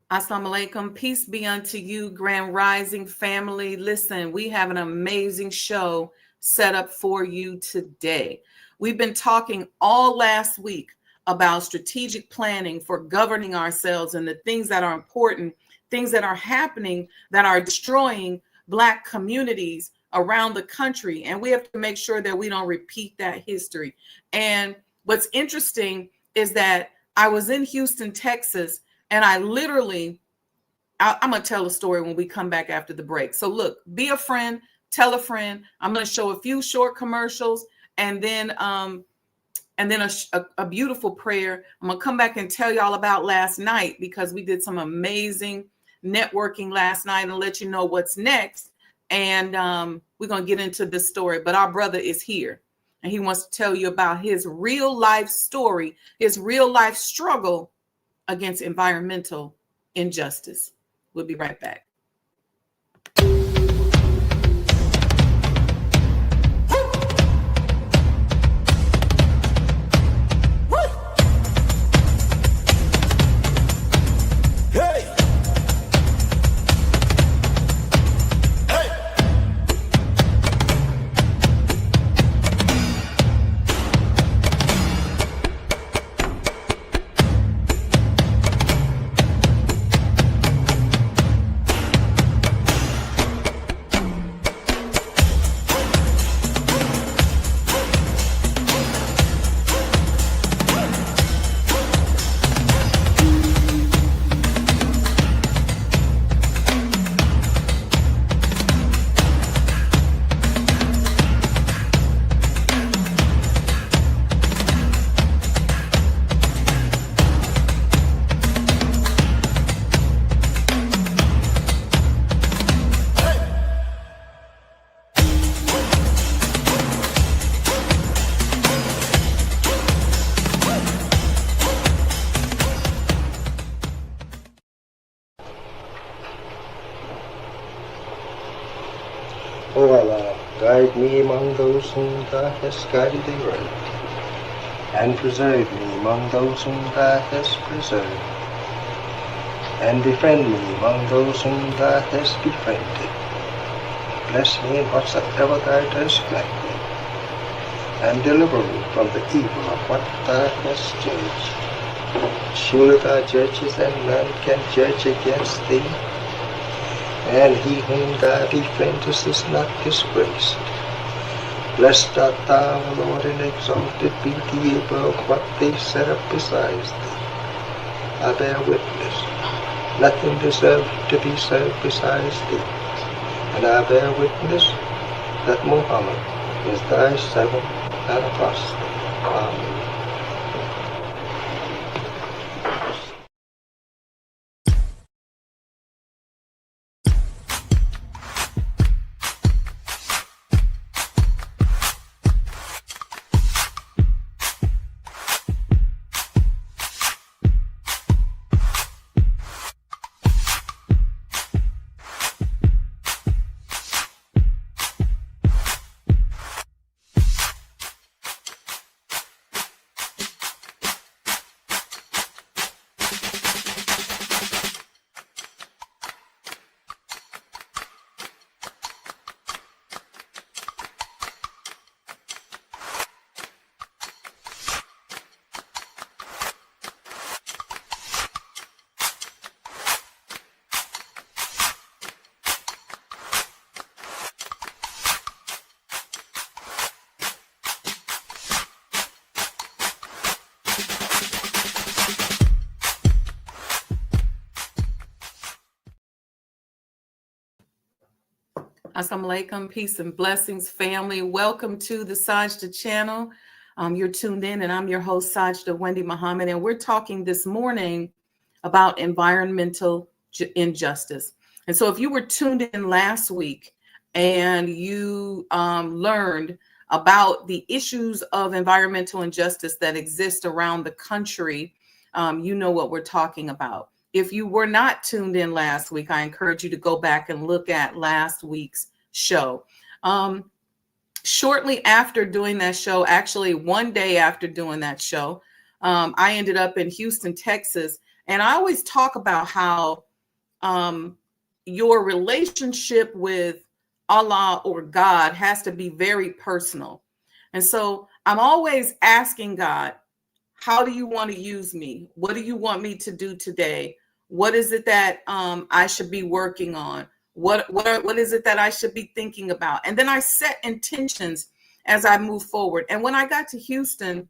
Assalamu alaikum. Peace be unto you, Grand Rising family. Listen, we have an amazing show set up for you today. We've been talking all last week about strategic planning for governing ourselves and the things that are important, things that are happening that are destroying Black communities around the country. And we have to make sure that we don't repeat that history. And what's interesting is that I was in Houston, Texas, and I'm going to tell a story when we come back after the break. So look, be a friend, tell a friend. I'm going to show a few short commercials and then a beautiful prayer. I'm going to come back and tell y'all about last night because we did some amazing networking last night and let you know what's next. And we're going to get into this story, but our brother is here and he wants to tell you about his real life story, his real life struggle against environmental injustice. We'll be right back. O Allah, guide me among those whom Thou hast guided aright, and preserve me among those whom Thou hast preserved, and befriend me among those whom Thou hast befriended. Bless me in whatsoever Thou dost grant me, and deliver me from the evil of what Thou hast judged. Surely Thou judgest, and none can judge against Thee. And he whom Thou befriendest is not disgraced. Blessed art Thou, O Lord, and exalted be Thee above what they set up besides Thee. I bear witness, nothing deserves to be served besides Thee. And I bear witness that Muhammad is Thy servant and apostle. Amen. Assalamu alaikum, peace and blessings, family. Welcome to the Sajdah channel. You're tuned in, and I'm your host, Sajdah Wendy Muhammad, and we're talking this morning about environmental injustice. And so if you were tuned in last week and you learned about the issues of environmental injustice that exist around the country, you know what we're talking about. If you were not tuned in last week, I encourage you to go back and look at last week's show. Shortly after doing that show, actually one day after doing that show, I ended up in Houston, Texas, And I always talk about how your relationship with Allah or God has to be very personal. And so I'm always asking God, how do you want to use me? What do you want me to do today? What is it that I should be working on? What is it that I should be thinking about? And then I set intentions as I move forward. And when I got to Houston,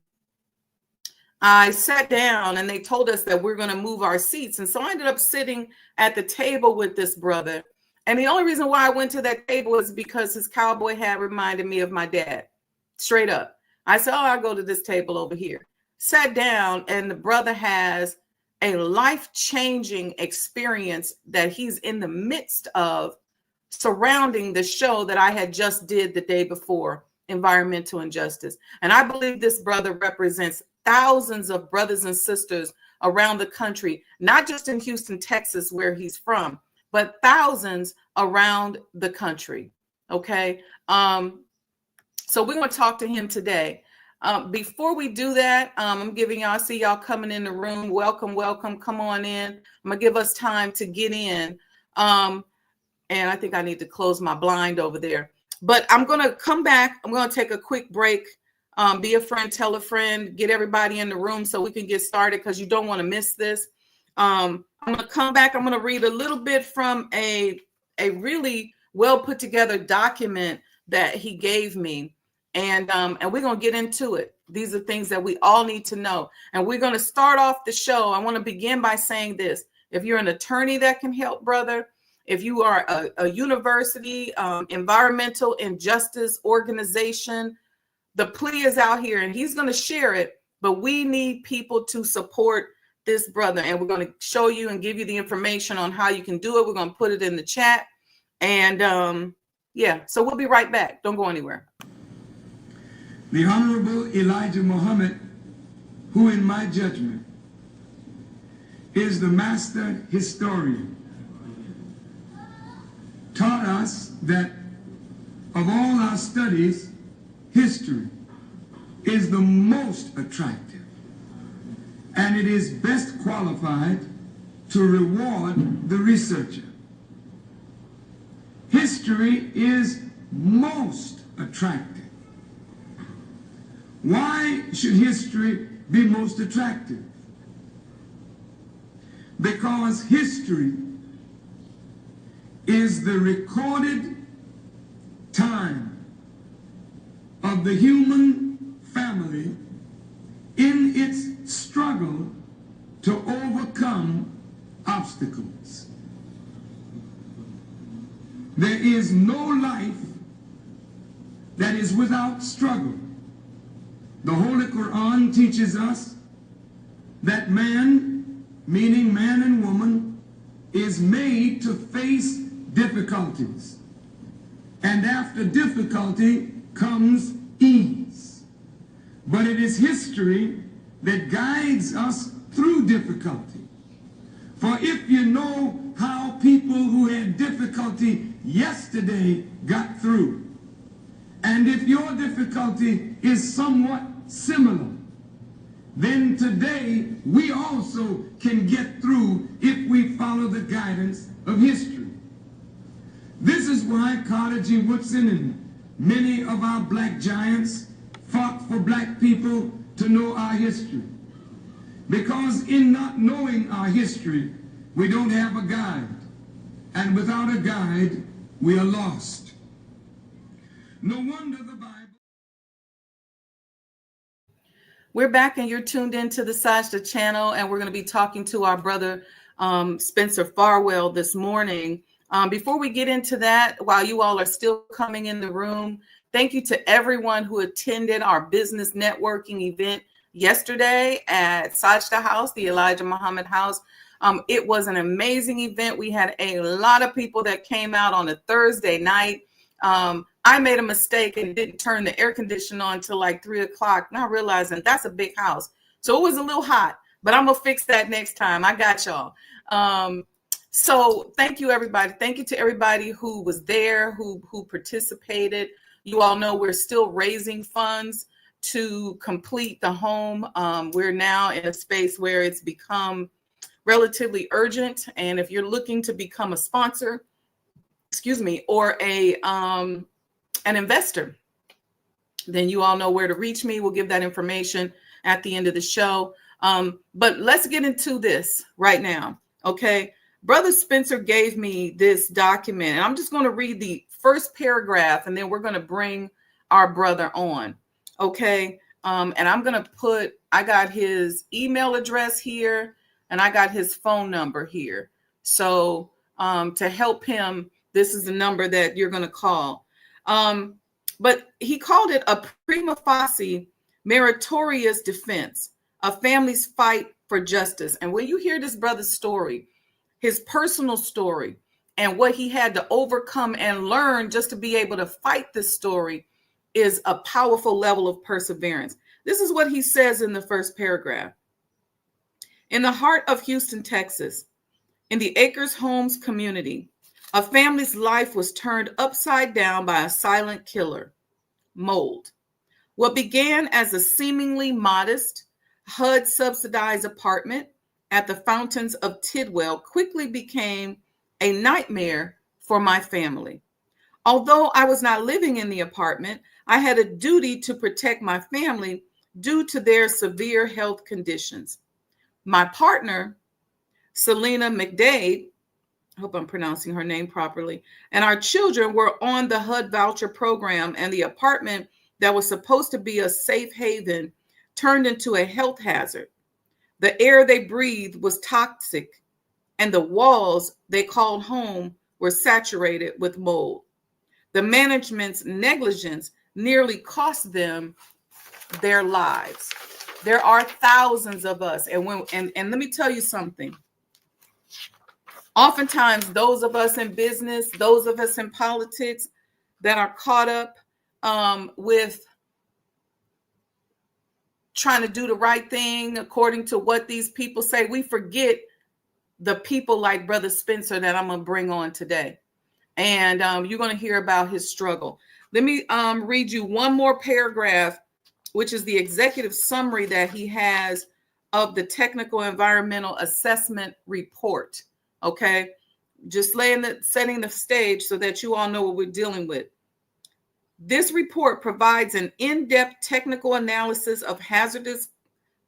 I sat down and they told us that we're going to move our seats. And so I ended up sitting at the table with this brother. And the only reason why I went to that table was because his cowboy hat reminded me of my dad. Straight up. I said, oh, I'll go to this table over here. Sat down, and the brother has a life-changing experience that he's in the midst of surrounding the show that I had just did the day before, Environmental Injustice. And I believe this brother represents thousands of brothers and sisters around the country, not just in Houston, Texas, where he's from, but thousands around the country. Okay. So we're going to talk to him today. Before we do that, I'm giving y'all, I see y'all coming in the room. Welcome, welcome. Come on in. I'm going to give us time to get in. And I think I need to close my blind over there. But I'm going to come back. I'm going to take a quick break. Be a friend, tell a friend, get everybody in the room so we can get started, because you don't want to miss this. I'm going to come back. I'm going to read a little bit from a really well put together document that he gave me. And we're going to get into it. These are things that we all need to know. And we're going to start off the show. I want to begin by saying this. If you're an attorney that can help, brother, if you are a university, environmental injustice organization, the plea is out here, and he's going to share it. But we need people to support this brother. And we're going to show you and give you the information on how you can do it. We're going to put it in the chat. And yeah, so we'll be right back. Don't go anywhere. The Honorable Elijah Muhammad, who in my judgment is the master historian, taught us that of all our studies, history is the most attractive, and it is best qualified to reward the researcher. History is most attractive. Why should history be most attractive? Because history is the recorded time of the human family in its struggle to overcome obstacles. There is no life that is without struggle. The Holy Quran teaches us that man, meaning man and woman, is made to face difficulties. And after difficulty comes ease. But it is history that guides us through difficulty. For if you know how people who had difficulty yesterday got through, and if your difficulty is somewhat similar, then today we also can get through if we follow the guidance of history. This is why Carter G. Woodson and many of our black giants fought for black people to know our history. Because in not knowing our history, we don't have a guide. And without a guide, we are lost. No wonder the Bible... We're back, and you're tuned into the Sajdah channel, and we're going to be talking to our brother Spencer Farwell this morning. Before we get into that, while you all are still coming in the room, thank you to everyone who attended our business networking event yesterday at Sajdah House, the Elijah Muhammad House. It was an amazing event. We had a lot of people that came out on a Thursday night. I made a mistake and didn't turn the air conditioner on until like 3 o'clock, not realizing that's a big house. So it was a little hot, but I'm going to fix that next time. I got y'all. So thank you, everybody. Thank you to everybody who was there, who participated. You all know we're still raising funds to complete the home. We're now in a space where it's become relatively urgent. And if you're looking to become a sponsor, or an investor, then you all know where to reach me. We'll give that information at the end of the show. But let's get into this right now. Okay. Brother Spencer gave me this document, and I'm just going to read the first paragraph, and then we're going to bring our brother on. Okay. And I'm going to I got his email address here, and I got his phone number here. So to help him, this is the number that you're going to call. But he called it a prima facie meritorious defense, a family's fight for justice. And when you hear this brother's story, his personal story, and what he had to overcome and learn just to be able to fight this story, is a powerful level of perseverance. This is what he says in the first paragraph. In the heart of Houston, Texas, in the Acres Homes community, a family's life was turned upside down by a silent killer, mold. What began as a seemingly modest HUD-subsidized apartment at the fountains of Tidwell quickly became a nightmare for my family. Although I was not living in the apartment, I had a duty to protect my family due to their severe health conditions. My partner, Selena McDade, I hope I'm pronouncing her name properly, and our children were on the HUD voucher program, and the apartment that was supposed to be a safe haven turned into a health hazard. The air they breathed was toxic, and the walls they called home were saturated with mold. The management's negligence nearly cost them their lives. There are thousands of us, and let me tell you something. Oftentimes, those of us in business, those of us in politics that are caught up with trying to do the right thing according to what these people say, we forget the people like Brother Spencer that I'm going to bring on today. And you're going to hear about his struggle. Let me read you one more paragraph, which is the executive summary that he has of the Technical Environmental Assessment Report. Okay, just setting the stage so that you all know what we're dealing with. This report provides an in-depth technical analysis of hazardous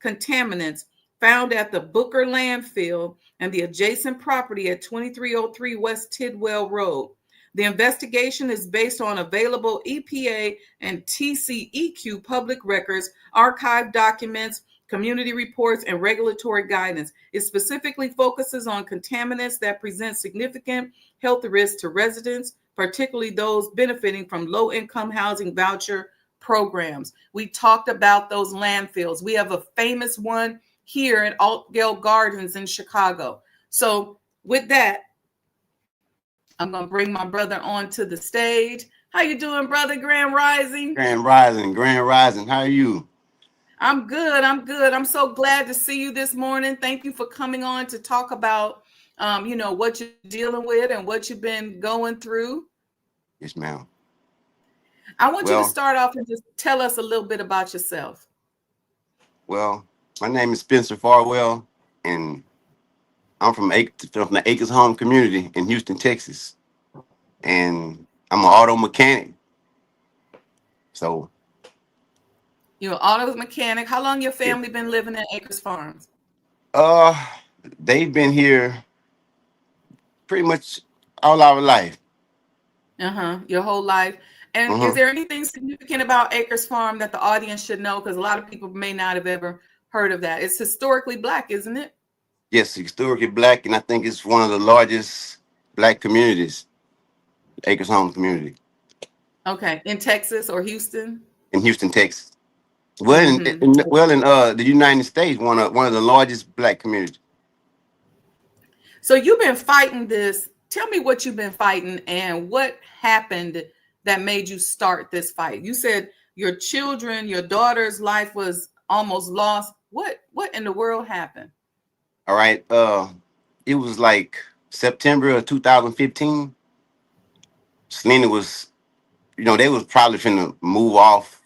contaminants found at the Booker landfill and the adjacent property at 2303 West Tidwell Road. The investigation is based on available EPA and TCEQ public records, archived documents, community reports, and regulatory guidance. It specifically focuses on contaminants that present significant health risks to residents, particularly those benefiting from low-income housing voucher programs. We talked about those landfills. We have a famous one here at Altgeld Gardens in Chicago. So with that, I'm going to bring my brother onto the stage. How you doing, brother? Grand Rising. Grand Rising. How are you? I'm good. I'm so glad to see you this morning. Thank you for coming on to talk about, what you're dealing with and what you've been going through. Yes, ma'am. I want you to start off and just tell us a little bit about yourself. Well, my name is Spencer Farwell, and I'm from the Acres Home community in Houston, Texas. And I'm an auto mechanic. So you're an auto mechanic. How long your family been living in Acres Farms? They've been here pretty much all our life. Your whole life. And is there anything significant about Acres Farm that the audience should know? Because a lot of people may not have ever heard of that. It's historically Black, isn't it? Yes, historically Black, and I think it's one of the largest Black communities, Acres Home community. Okay, in Texas or Houston? In Houston, Texas. Well, in the United States, one of the largest Black communities. So you've been fighting this. Tell me what you've been fighting and what happened that made you start this fight. You said your daughter's life was almost lost. What in the world happened? All right. It was like September of 2015. Selena was, they was probably finna move off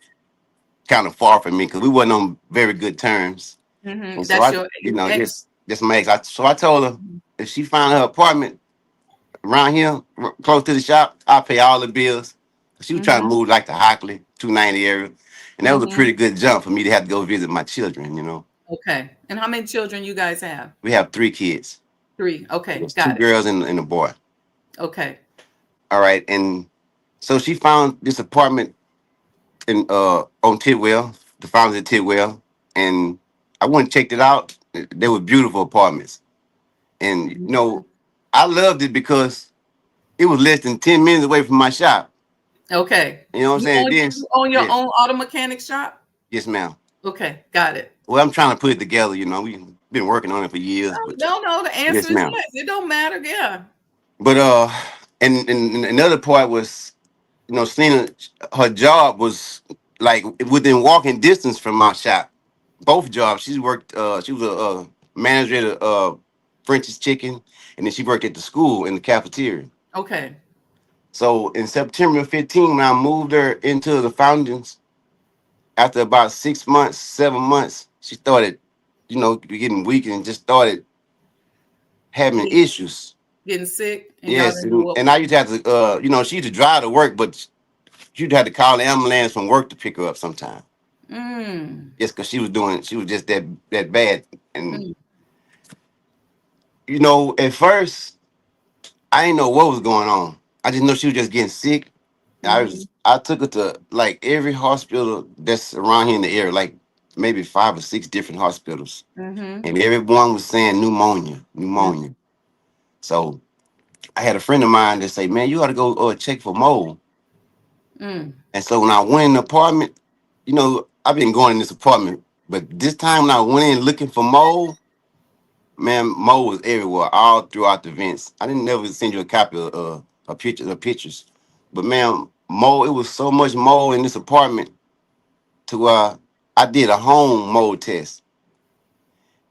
kind of far from me because we wasn't on very good terms. Mm-hmm. And That's so your That's my ex. So I told her if she found her apartment around here, close to the shop, I'll pay all the bills. She was trying to Mm-hmm. move like to Hockley, 290 area. And that was a Mm-hmm. pretty good jump for me to have to go visit my children, you know. Okay. And how many children you guys have? We have 3 kids. 3. Okay. There's two Got it. girls and a boy. Okay. All right. And so she found this apartment in on Tidwell, the founders at Tidwell. And I went and checked it out. They were beautiful apartments. And you know, I loved it because it was less than 10 minutes away from my shop. Okay. You know what I'm You saying? own Then, you own your yes, own auto mechanic shop? yes, ma'am. Okay. Got it. Well, I'm trying to put it together. You know, we've been working on it for years, Oh, but no, no. The answer yes, is ma'am. yes. It don't matter. Yeah. But and another part was, you know, Selena, her job was like within walking distance from my shop. Both jobs. She worked. She was a manager at French's Chicken, and then she worked at the school in the cafeteria. Okay. So in September 15, when I moved her into the fountains, after about 6 months, 7 months, she started, you know, getting weak and just started having Get- issues. Getting sick and y'all Yes, didn't know what and was I used to have to, you know, she used to drive to work, but you'd have to call the ambulance from work to pick her up sometime. Mm. Yes, because she was just that bad. And Mm. you know, at first, I didn't know what was going on. I just know she was just getting sick. Mm-hmm. I took her to like every hospital that's around here in the area, like maybe 5 or 6 different hospitals, Mm-hmm. and everyone was saying pneumonia, pneumonia. So I had a friend of mine that say, "Man, you ought to go check for mold." Mm. And so when I went in the apartment, you know, I've been going in this apartment, but this time when I went in looking for mold, man, mold was everywhere, all throughout the vents. I didn't never send you a copy of pictures, but man, mold. It was so much mold in this apartment to where I did a home mold test,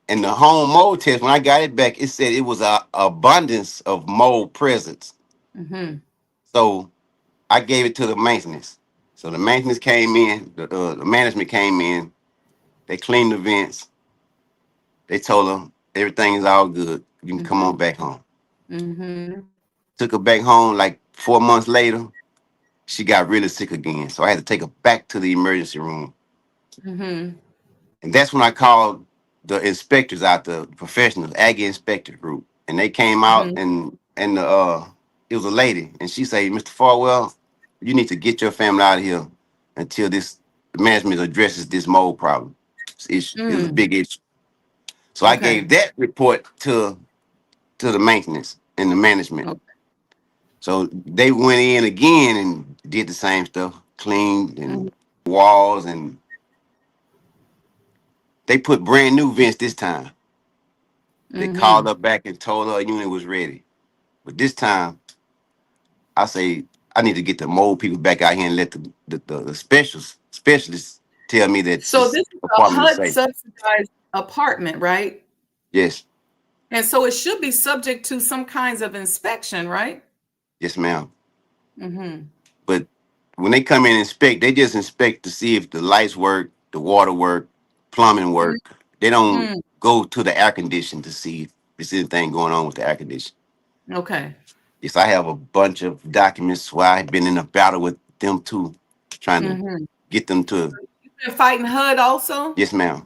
and the home mold test when I got it back, it said it was a abundance of mold presence. Mm-hmm. So I gave it to the maintenance. So the maintenance came in, the management came in, they cleaned the vents. They told them everything is all good. You can come on back home. Mm-hmm. Took her back home like 4 months later. She got really sick again. So I had to take her back to the emergency room. Mm-hmm. And that's when I called the inspectors out, the professionals, Aggie inspector group. And they came out Mm-hmm. and it was a lady. And she said, Mr. Farwell, you need to get your family out of here until this management addresses this mold problem. Issue. It was a Mm. big issue. So I Okay. gave that report to the maintenance and the management. Okay. So they went in again and did the same stuff, cleaned Mm-hmm. and walls, and they put brand new vents this time. They called Mm-hmm. her back and told her unit was ready. But this time, I say I need to get the mold people back out here and let the specialists tell me that So this this is a apartment is HUD safe. subsidized apartment, right? Yes, And so it should be subject to some kinds of inspection, right? yes, ma'am. Mm-hmm. But when they come in and inspect, they just inspect to see if the lights work, the water work, plumbing work. They don't Mm-hmm. go to the air condition to see if there's anything going on with the air condition. Okay. Yes, I have a bunch of documents where I've been in a battle with them too, trying to Mm-hmm. get them to. You've been fighting HUD also? Yes, ma'am.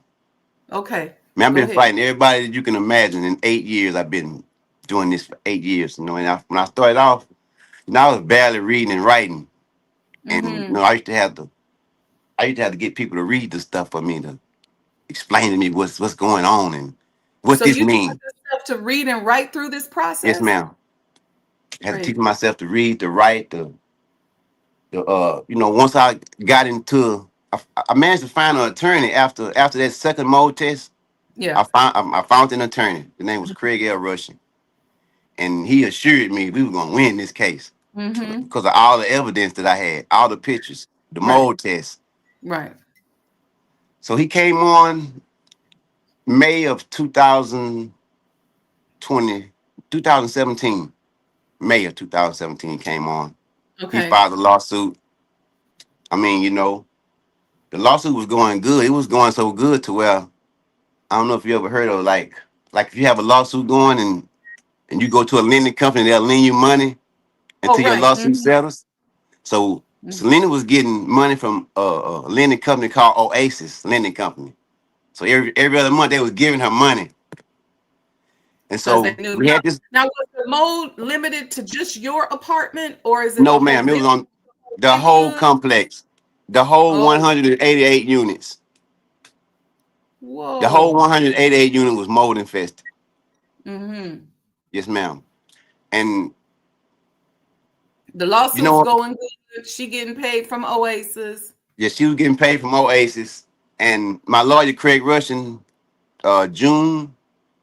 Okay. Man, I've Go been ahead. fighting everybody that you can imagine in 8 years. I've been doing this for 8 years. You know, and when I started off, you know, I was barely reading and writing, and you Mm-hmm. know, I used to have to get people to read the stuff for me to explain to me what's going on and what So this you taught means. yourself to read and write through this Yes, process? ma'am. I had to teach Great. myself to read, to write, you know, once I got into, I managed to find an attorney after that second mold test. Yeah. I found an attorney. The name was Craig L. Rushing, and he assured me we were gonna win this case Mm-hmm. because of all the evidence that I had, all the pictures, the Right. mold test. Right. So he came on May of 2020, 2017. May of 2017 came on. He Okay. filed a lawsuit. I mean, you know, the lawsuit was going good. It was going so good to where I don't know if you ever heard of like like if you have a lawsuit going and you go to a lending company, they'll lend you money Oh, until your right. lawsuit settles. So Mhm. Selena was getting money from a lending company called Oasis Lending Company. So every other month they was giving her money. And Because they so knew. we had this. Now, was the mode limited to just your apartment, or is it the No, whole ma'am, it was building, on the whole neighborhood? complex, the whole Oh, 188 units. The whole whoa. 188 unit was mold infested. Mm-hmm. Yes, ma'am. And The you know lawsuit's what? going good. She getting paid from Oasis. Yeah, she was getting paid from Oasis. And my lawyer, Craig Russian, June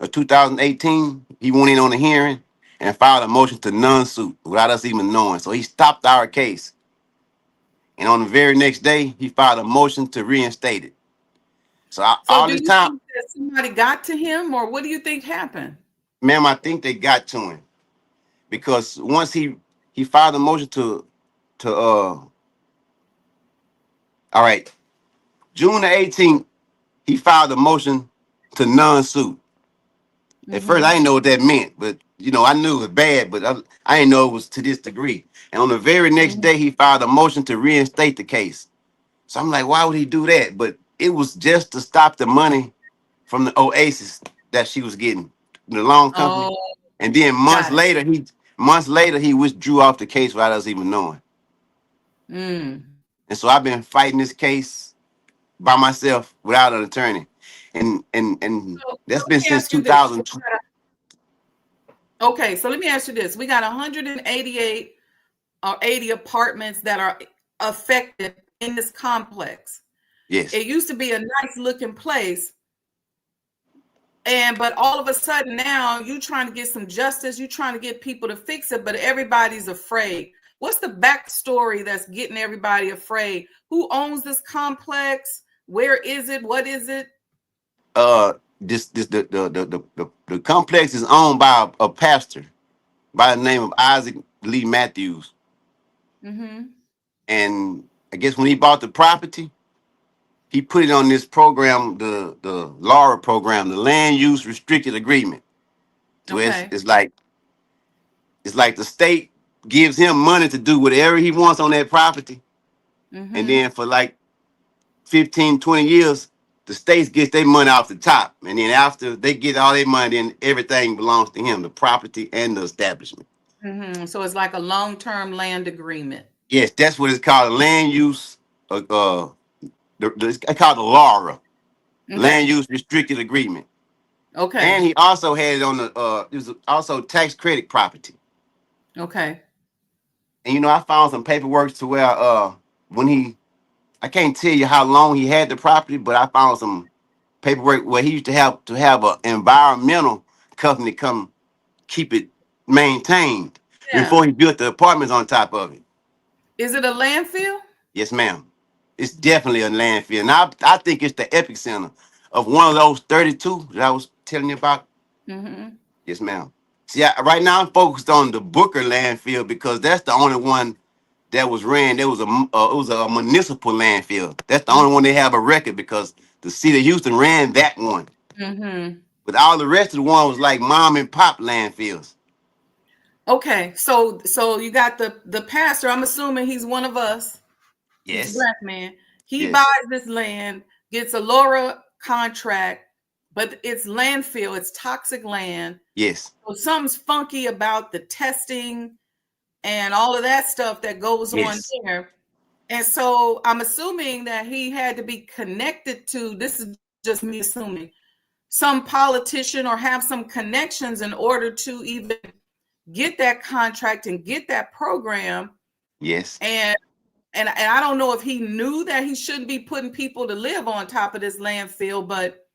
of 2018, he went in on the hearing and filed a motion to non-suit without us even knowing. So he stopped our case. And on the very next day, he filed a motion to reinstate it. So So, all do this you time, think that somebody got to him, or what do you think happened? ma'am, I think they got to him because once he filed a motion to all right, June the 18th, he filed a motion to non-suit. At first, I Mm-hmm. didn't know what that meant, but I knew it was bad, but I didn't know it was to this degree. And on the very next Mm-hmm. day, he filed a motion to reinstate the case. So I'm like, why would he do that? But it was just to stop the money from the Oasis that she was getting, the loan company. Oh, And then got it. months later, he withdrew off the case without us even knowing. Mm. And so I've been fighting this case by myself without an attorney, and So that's been let me since ask you this. 2002. Okay, so let me ask you this. We got 188 or 80 apartments that are affected in this complex. Yes. It used to be a nice looking place. But all of a sudden now you trying to get some justice, you trying to get people to fix it, but everybody's afraid. What's the backstory that's getting everybody afraid? Who owns this complex? Where is it? What is it? This the complex is owned by a pastor by the name of Isaac Lee Matthews, Mm-hmm. and I guess when he bought the property, he put it on this program, the LARA program, the Land Use Restricted Agreement. So Okay. it's like the state gives him money to do whatever he wants on that property, and Mm-hmm. then for like 15, 20 years, the states get their money off the top. And then after they get all their money, then everything belongs to him, the property and the establishment. Mm-hmm. So it's like a long-term land agreement. Yes, that's what it's called, land use. It's called the LARA, Land Okay. Use Restricted Agreement. And Okay. he also had it on it was also tax credit property. Okay. And I found some paperwork to where when I can't tell you how long he had the property, but I found some paperwork where he used to have an environmental company come keep it maintained Yeah. before he built the apartments on top of it. Is it a landfill? Yes, ma'am. It's definitely a landfill. Now I think it's the epicenter of one of those 32 that I was telling you about. Mm-hmm. Yes, ma'am. See, right now I'm focused on the Booker landfill because that's the only one that was ran. There was it was a municipal landfill. That's the only one they have a record because the city of Houston ran that one. Mm-hmm. But all the rest of the one was like mom and pop landfills. Okay. So you got the pastor. I'm assuming he's one of us. He's a Yes, black man. He buys yes, this land, gets a LoRa contract, but it's landfill, it's toxic land. yes, So something's funky about the testing and all of that stuff that goes on yes. there. And so I'm assuming that he had to be connected to, this is just me assuming, some politician or have some connections in order to even get that contract and get that program. Yes. And I don't know if he knew that he shouldn't be putting people to live on top of this landfill, but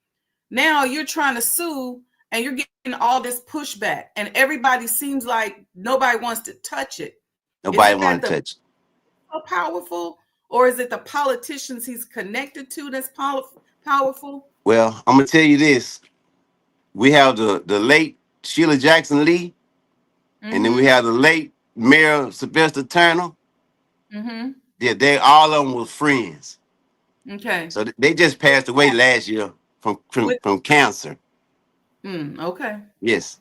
now you're trying to sue and you're getting all this pushback, and everybody seems like nobody wants to touch it. Is Nobody it that want to the touch. so powerful, or is it the politicians he's connected to that's powerful? Well, I'm gonna tell you this. We have the late Sheila Jackson Lee, and then we Mm-hmm. have the late Mayor Sylvester Turner. Mm-hmm. Yeah, they all of them were friends. Okay. So they just passed away last year from With from cancer. Okay. Yes,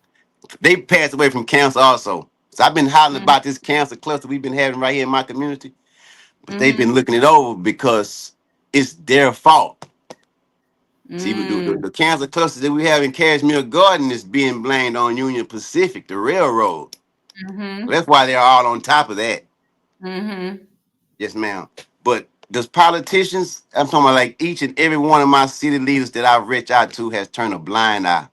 they passed away from cancer also. So I've been hollering Mm, about this cancer cluster we've been having right here in my community, but they've been mm-hmm. looking it over because it's their fault. See, Mm, the cancer clusters that we have in Cashmere Garden is being blamed on Union Pacific, the railroad. mm-hmm. That's why they're all on top of that. Mm-hmm. Yes, ma'am. But does politicians, I'm talking about like each and every one of my city leaders that I've reached out to has turned a blind eye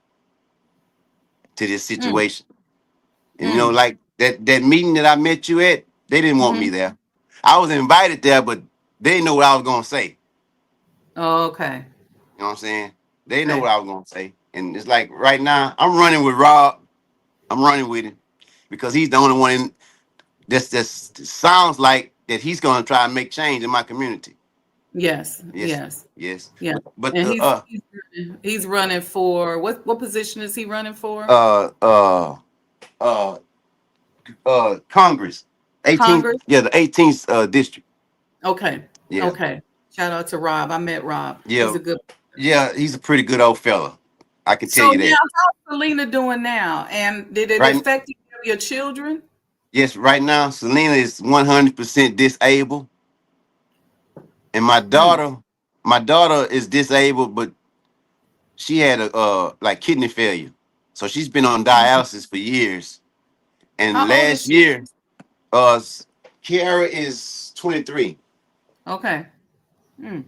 to this Mm, situation. And you know, mm, like that meeting that I met you at, they didn't want me mm-hmm. there. I was invited there, but they didn't know what I was gonna say. Okay. You know what I'm saying? They didn't know Okay. what I was gonna say. And it's like right now, I'm running with Rob. I'm running with him because he's the only one that sounds like that he's gonna try and make change in my community. Yes. Yes, Yes. yes. Yeah. But And he's running for what position is he running for? uh uh uh Congress. 18th, Congress. yeah, the 18th district. Okay. Yeah. Okay. Shout out to Rob. I met Rob. He's Yeah. a good. Yeah, he's a pretty good old fella. I can tell So you now, that. how's Selena doing now? And did it Right, affect your children? yes, right now Selena is 100% disabled. And Mm, my daughter is disabled, but she had a like kidney failure. So she's been on mm. dialysis for years. And How old is last she? year, uh Kiara is 23. Okay. Mm,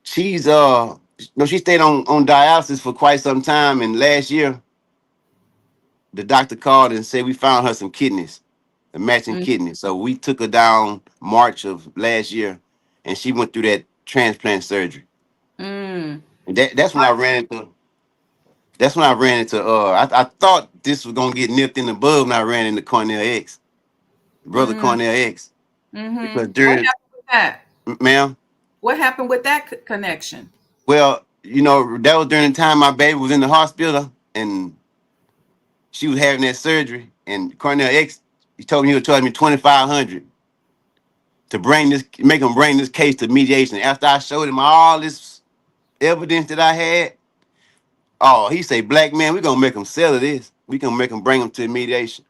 She's no, she stayed on dialysis for quite some time, and last year the doctor called and said we found her some kidneys, a matching mm, kidney. So we took her down March of last year, and she went through that transplant surgery. mm, And that's when I ran into. That's when I ran into. I thought this was gonna get nipped in the bud when I ran into Cornell X, brother mm, Cornell X, mm-hmm. because What during, happened with that? ma'am. What happened with that connection? Well, you know that was during the time my baby was in the hospital, and she was having that surgery, and Cornell X, he told me he would charge me 2,500 to bring this, make him bring this case to mediation. After I showed him all this evidence that I had, oh, he say, "Black man, we gonna make him sell this. We gonna make him bring him to mediation."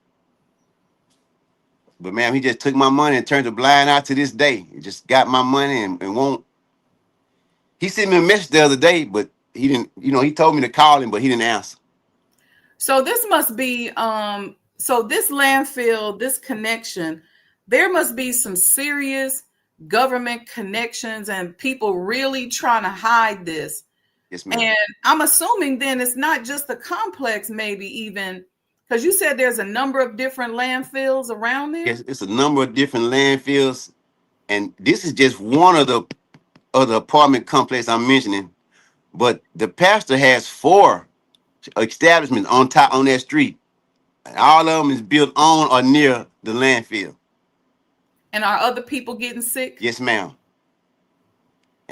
But man, he just took my money and turned a blind eye to this day. He just got my money and won't. He sent me a message the other day, but he didn't. You know, he told me to call him, but he didn't answer. So this must be so this landfill, this connection, there must be some serious government connections and people really trying to hide this. Yes, ma'am. And I'm assuming then it's not just the complex, maybe even because you said there's a number of different landfills around there. Yes, it's a number of different landfills, and this is just one of the apartment complex I'm mentioning. But the pastor has 4 establishments on top on that street. And all of them is built on or near the landfill. And are other people getting sick? Yes, ma'am.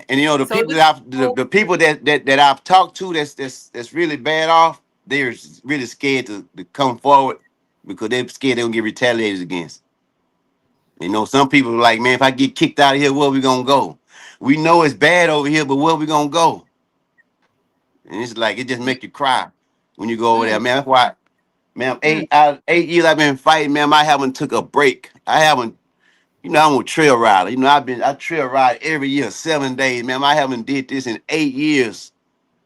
And you know the So people this that the people that I've talked to that's really bad off, they're really scared to come forward because they're scared they're gonna get retaliated against. You know, some people are like, man, if I get kicked out of here, where we gonna go? We know it's bad over here, but where we gonna go? And it's like it just make you cry when you go over there, mm, man. That's why, man. mm, 8 years I've been fighting, man. I haven't took a break. I haven't. You know, I'm a trail rider. You know, I trail ride every year, 7 days, man. I haven't did this in 8 years.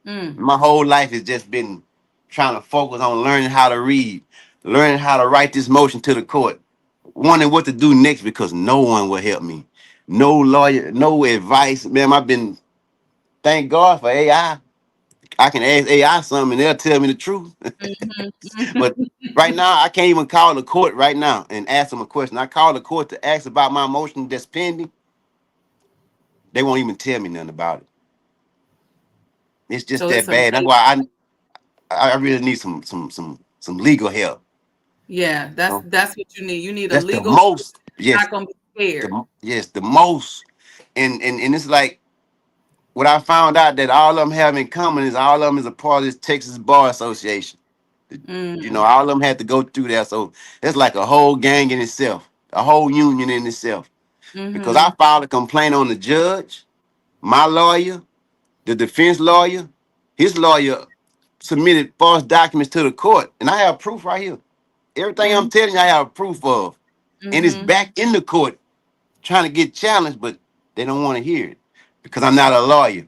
mm. My whole life has just been trying to focus on learning how to read, learning how to write this motion to the court, wondering what to do next because no one will help me. No lawyer, no advice. Man, I've been, thank God for AI. I can ask AI something and they'll tell me the truth. Mhm, But mhm. right now, I can't even call the court right now and ask them a question. I call the court to ask about my motion that's pending. They won't even tell me nothing about it. It's just So that it's bad. That's amazing. why I really need some legal help. Yeah, You know? that's what you need. You need a That's the legal person most. that's Yes, not gonna be scared. yes, the most. And it's like what I found out that all of them have in common is all of them is a part of this Texas Bar Association. You know, Mm, all of them had to go through that. So it's like a whole gang in itself, a whole union in itself. Because I mm-hmm, filed a complaint on the judge, my lawyer, the defense lawyer, his lawyer submitted false documents to the court, and I have proof right here. Everything I'm telling you, I have proof of, and it's back in the court trying to get challenged, but they don't want to hear it because I'm not a lawyer.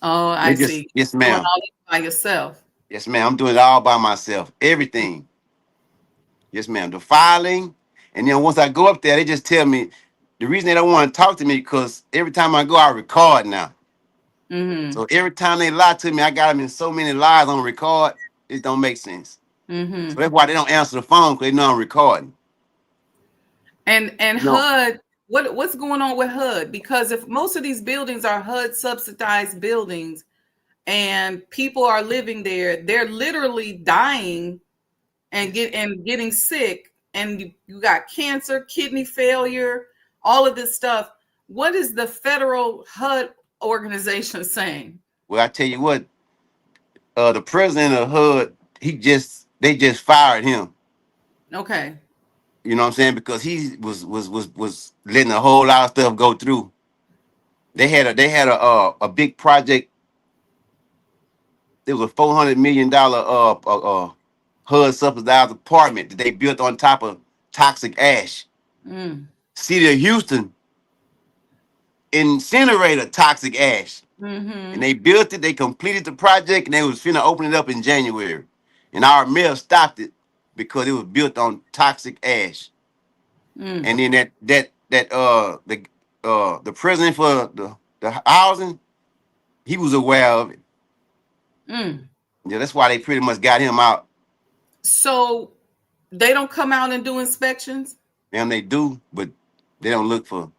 Oh, I They just, see. yes, Doing ma'am. all this by yourself. Yes, ma'am. I'm doing it all by myself. Everything. Yes, ma'am. The filing, and then once I go up there, they just tell me the reason they don't want to talk to me because every time I go, I record now. So every time they lie to me, I got them in so many lies on record, it don't make sense. So that's why they don't answer the phone because they know I'm recording. And No, HUD, what's going on with HUD? Because if most of these buildings are HUD subsidized buildings and people are living there, they're literally dying and getting sick, and you got cancer, kidney failure, all of this stuff. What is the federal HUD organization saying? well, I tell you what, the president of HUD, they just fired him. Okay. You know what I'm saying? Because he was letting a whole lot of stuff go through. They had a big project. It was a $400 million HUD subsidized apartment that they built on top of toxic ash. City of Houston incinerated toxic ash, and they built it. They completed the project, and they was finna open it up in January. And our mayor stopped it because it was built on toxic ash. And then the president for the housing, he was aware of it. Yeah, that's why they pretty much got him out. So they don't come out and do inspections? Damn, they do, but they don't look for.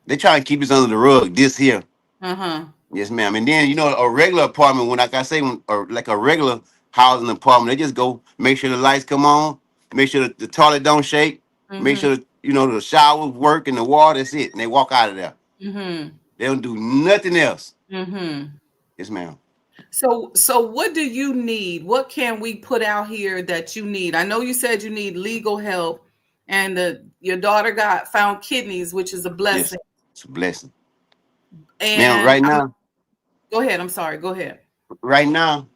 They try to keep us under the rug. This here. Yes, ma'am. And then a regular apartment, when like I say, or like a regular housing apartment, they just go make sure the lights come on, make sure the toilet don't shake, make sure the showers work and the water. That's it, and they walk out of there. They don't do nothing else. Yes, ma'am. So what do you need? What can we put out here that you need? I know you said you need legal help, and your daughter found kidneys, which is a blessing. Yes, it's a blessing. And Ma'am, right now, go ahead. I'm sorry. Go ahead. right now,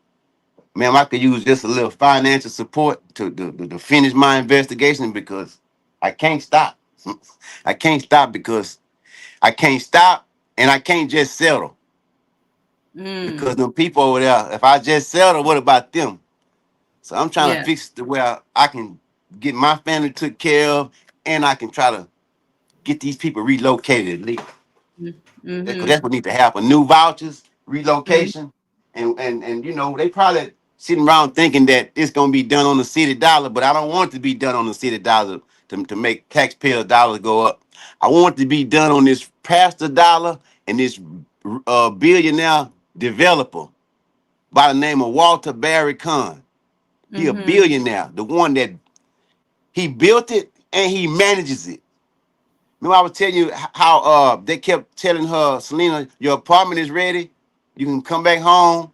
ma'am, I could use just a little financial support to finish my investigation because I can't stop. I can't stop because I can't stop and I can't just settle. Because the people over there, if I just settle, what about them? So I'm trying to fix it to where I can get my family took care of and I can try to get these people relocated at least. Because that's what needs to happen. New vouchers, relocation, and they probably sitting around thinking that it's gonna be done on the city dollar, but I don't want it to be done on the city dollar to make taxpayer dollars go up. I want it to be done on this pastor dollar and this billionaire developer by the name of Walter Barry Kahn. He a billionaire, the one that he built it and he manages it. Remember I was telling you how they kept telling her, Selena, your apartment is ready. You can come back home.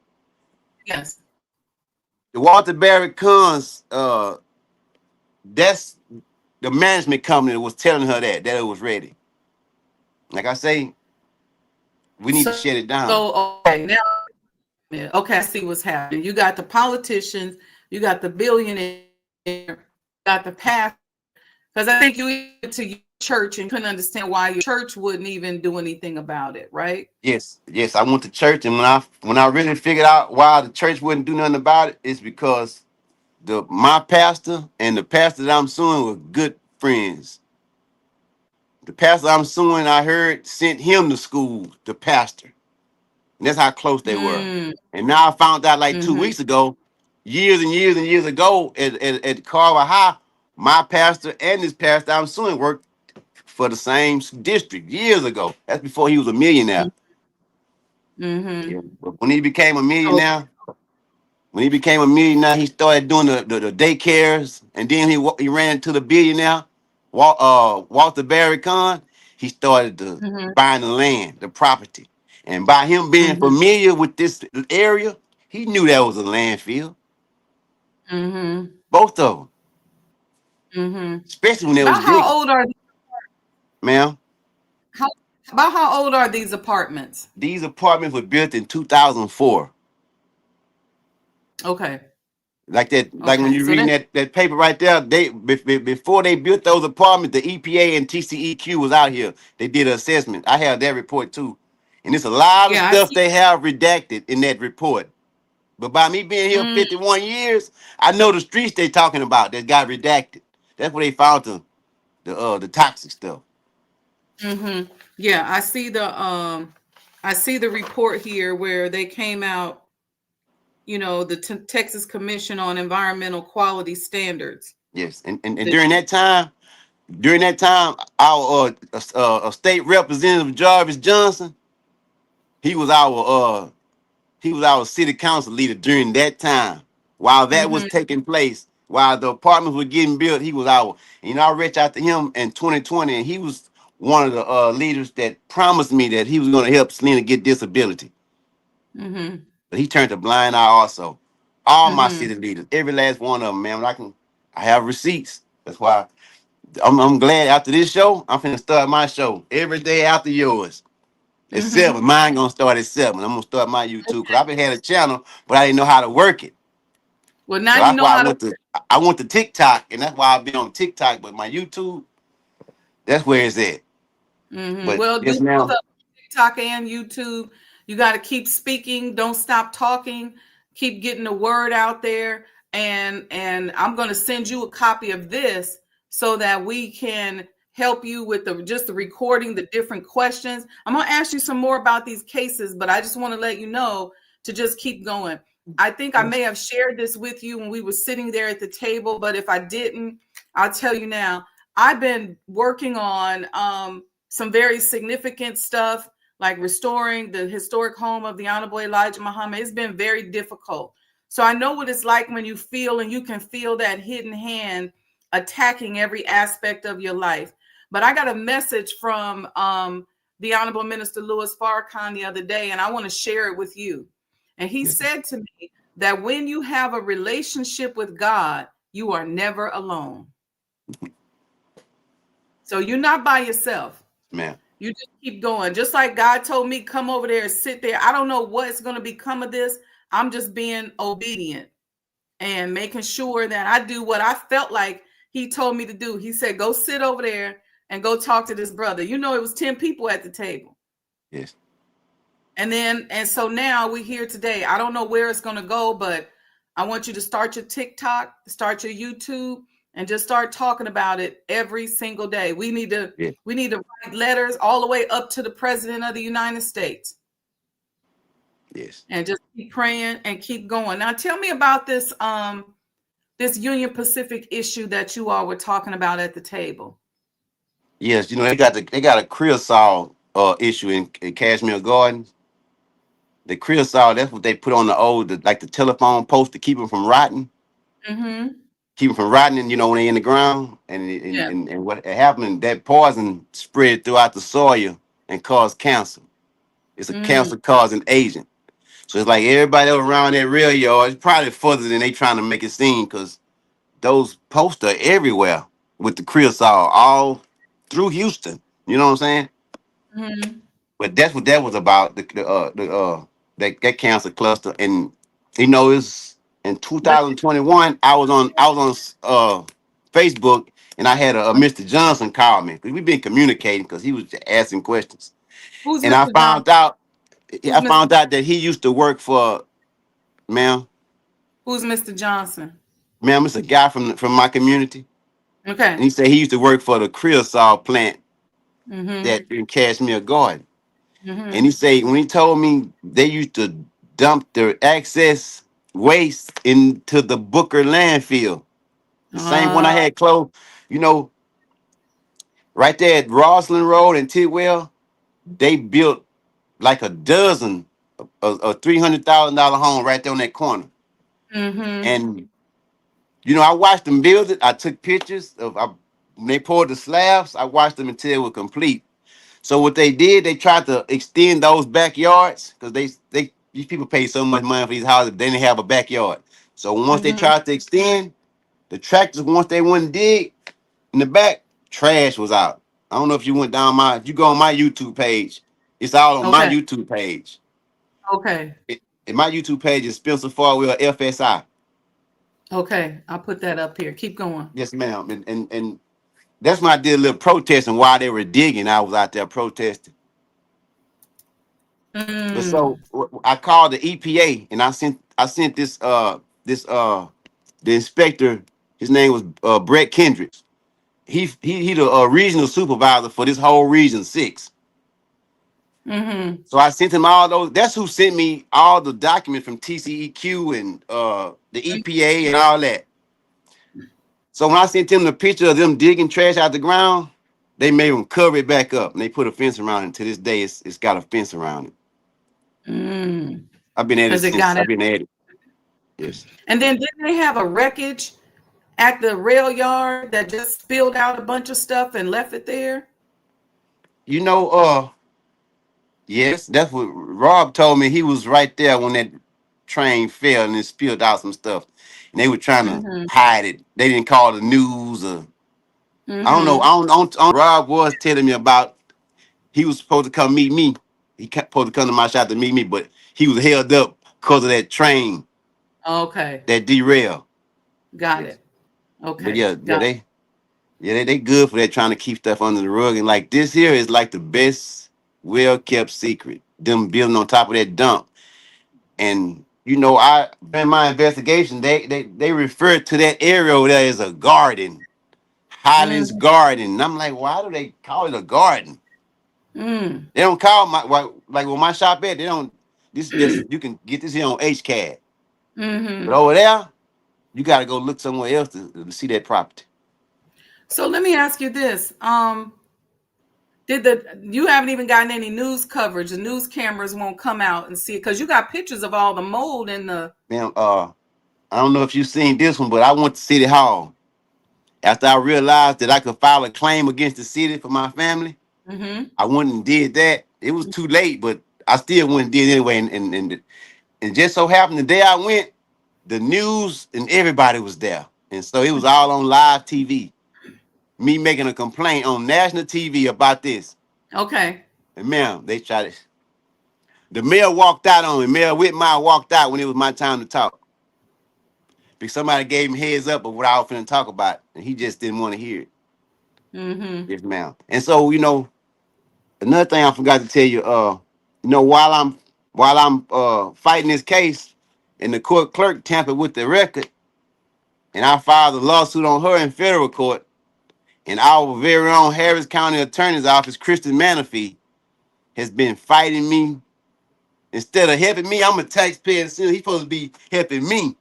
Yes. The Walter Barry Coons, that's the management company that was telling her that it was ready. Like I say, we need to shut it down. So okay, now I see what's happening. You got the politicians, you got the billionaire, you got the pastor. Because I think you went to your church and couldn't understand why your church wouldn't even do anything about it, right? Yes. I went to church, and when I really figured out why the church wouldn't do nothing about it, it's because my pastor and the pastor that I'm suing were good friends. The pastor I'm suing, I heard, sent him to school, the pastor. And that's how close they were. And now I found out like 2 weeks ago, years and years and years ago at Carver High, my pastor and this pastor I'm suing worked for the same district years ago. That's before he was a millionaire. Yeah. But when he became a millionaire, he started doing the daycares, and then he ran into the billionaire, Walter Barry Kahn. He started buying the land, the property. And by him being familiar with this area, he knew that was a landfill. Both of them. Especially when they was digging. How old are these? Ma'am? How old are these apartments? These apartments were built in 2004. Okay. Like that, like when Okay. you So reading that, that paper right there, before they built those apartments, the EPA and TCEQ was out here. They did an assessment. I have that report too, and it's a lot of yeah, I stuff see. they have redacted in that report. But by me being here Mm, 51 years, I know the streets they talking about that got redacted. That's where they found the toxic stuff. mm-hmm. Yeah, I see the report here where they came out, the Texas Commission on Environmental Quality Standards. Yes, and The, during that time, our state representative Jarvis Johnson, he was our city council leader during that time. While that was mm-hmm, taking place, while the apartments were getting built, he was our. I reached out to him in 2020, and he was one of the leaders that promised me that he was going to help Selena get disability. mm-hmm, But he turned a blind eye also. All my mm-hmm. city leaders, every last one of them, man. I have receipts. That's why I'm glad after this show, I'm finna start my show every day after yours. At Mm-hmm. 7. Mine gonna start at 7. I'm gonna start my YouTube because I've been had a channel, but I didn't know how to work it. Well, now So you that's know why how to. I went to TikTok, and that's why I've been on TikTok. But my YouTube, that's where it's at. Mm-hmm. But Well, do yes, both now, of TikTok and YouTube. You got to keep speaking. Don't stop talking. Keep getting the word out there. And I'm going to send you a copy of this so that we can help you with the recording the different questions. I'm going to ask you some more about these cases, but I just want to let you know to just keep going. I think I may have shared this with you when we were sitting there at the table, but if I didn't, I'll tell you now. I've been working on some very significant stuff like restoring the historic home of the Honorable Elijah Muhammad. It's been very difficult. So I know what it's like when you feel and you can feel that hidden hand attacking every aspect of your life. But I got a message from the Honorable Minister Louis Farrakhan the other day, and I want to share it with you. And he yes, said to me that when you have a relationship with God, you are never alone. So you're not by yourself. man, You just keep going. Just like God told me, come over there and sit there. I don't know what's going to become of this. I'm just being obedient and making sure that I do what I felt like he told me to do. He said, go sit over there and go talk to this brother. It was 10 people at the table. yes, And so now we're here today. I don't know where it's going to go, but I want you to start your TikTok, start your YouTube, and just start talking about it every single day. We need to yes, write letters all the way up to the President of the United States yes, and just keep praying and keep going. Now tell me about this Union Pacific issue that you all were talking about at the table. yes. They got a creosote issue in Cashmere Gardens. The creosote, that's what they put on like the telephone post to keep them from rotting. Mm-hmm. Keep them from rotting, and when they in the ground, Yeah. and what happened, that poison spread throughout the soil and caused cancer. It's a Mm, cancer causing agent. So it's like everybody around that rail yard is probably further than they trying to make it seem, because those posts are everywhere with the creosote all through Houston. You know what I'm saying? mm-hmm. But that's what that was about. That cancer cluster, and it's in But 2021. I was on Facebook, and I had a Mr. Johnson call me, because we've been communicating, because he was asking questions, who's and I Mr. Johnson? found out Who's I Mr. found out that he used to work for, ma'am, Who's Mr. Johnson? ma'am, it's a guy from my community, and Okay. he said he used to work for the creosote plant Mm-hmm. that in Cashmere Garden. Mm-hmm. And he said when he told me they used to dump their excess waste into the Booker landfill, the same one I Uh, had close, you know, right there at Roslyn Road and Tidwell, they built like a dozen, a $300,000 home right there on that corner. mm-hmm. And I watched them build it. I took pictures when they poured the slabs. I watched them until it was complete. So what they did, they tried to extend those backyards, because these people pay so much money for these houses, they didn't have a backyard. So once they Mm-hmm. tried to extend, the tractors, once they went and dig in the back, trash was out. I don't know if you went if you go on my YouTube page, it's all on my Okay. YouTube page. Okay. And my YouTube page is Spencer Farwell FSI. Okay, I'll put that up here. Keep going. Yes, ma'am. And that's when I did a little protesting while they were digging. I was out there protesting. But so I called the EPA and I sent the inspector. His name was Brett Kendricks. He the regional supervisor for this whole region 6. So I sent him all those. That's who sent me all the documents from TCEQ and the EPA and all that. So when I sent him the picture of them digging trash out the ground, they made them cover it back up and they put a fence around it. To this day, it's got a fence around it. I've been at it since. I've been at it. Yes. And then didn't they have a wreckage at the rail yard that just spilled out a bunch of stuff and left it there? You know, yes, that's what Rob told me. He was right there when that train fell and it spilled out some stuff. And they were trying to hide it. They didn't call the news or I don't know. I don't Rob was telling me about he was supposed to come meet me. He supposed to come to my shop to meet me, but he was held up because of that train. Okay. That derailed. Got it. Okay. But they good for that, trying to keep stuff under the rug. And like this here is like the best well-kept secret. Them building on top of that dump. And you know, in my investigation, they referred to that area over there as a garden. Highlands Garden. And I'm like, why do they call it a garden? They don't call like where my shop at, they don't this just you can get this here on HCAD. But over there, you gotta go look somewhere else to see that property. So let me ask you this. You haven't even gotten any news coverage. The news cameras won't come out and see it because you got pictures of all the mold in the I don't know if you've seen this one, but I went to City Hall after I realized that I could file a claim against the city for my family. I went and did that. It was too late, but I still went and did it anyway. And just so happened the day I went, the news and everybody was there. And so it was all on live TV. Me making a complaint on national TV about this. Okay. And ma'am, they tried it. The mayor walked out on me. Mayor Whitmire walked out when it was my time to talk. Because somebody gave him heads up of what I was finna talk about. And he just didn't want to hear it. Yes, ma'am. And so, you know, another thing I forgot to tell you, you know, while I'm fighting this case and the court clerk tampered with the record and I filed a lawsuit on her in federal court, and our very own Harris County Attorney's Office, Kristen Manafee, has been fighting me. Instead of helping me, I'm a taxpayer. So he's supposed to be helping me.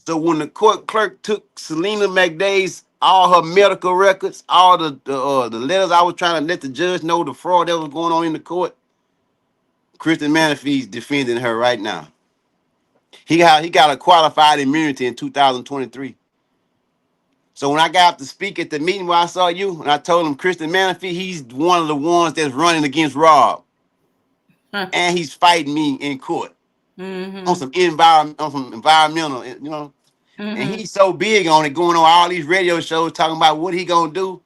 So when the court clerk took Selena McDay's all her medical records, all the letters I was trying to let the judge know the fraud that was going on in the court, Kristen Manafee's defending her right now. He got a qualified immunity in 2023. So when I got to speak at the meeting where I saw you, and I told him Kristen Manafee, he's one of the ones that's running against Rob. And he's fighting me in court on some environmental, you know. And he's so big on it, going on all these radio shows talking about what he gonna do.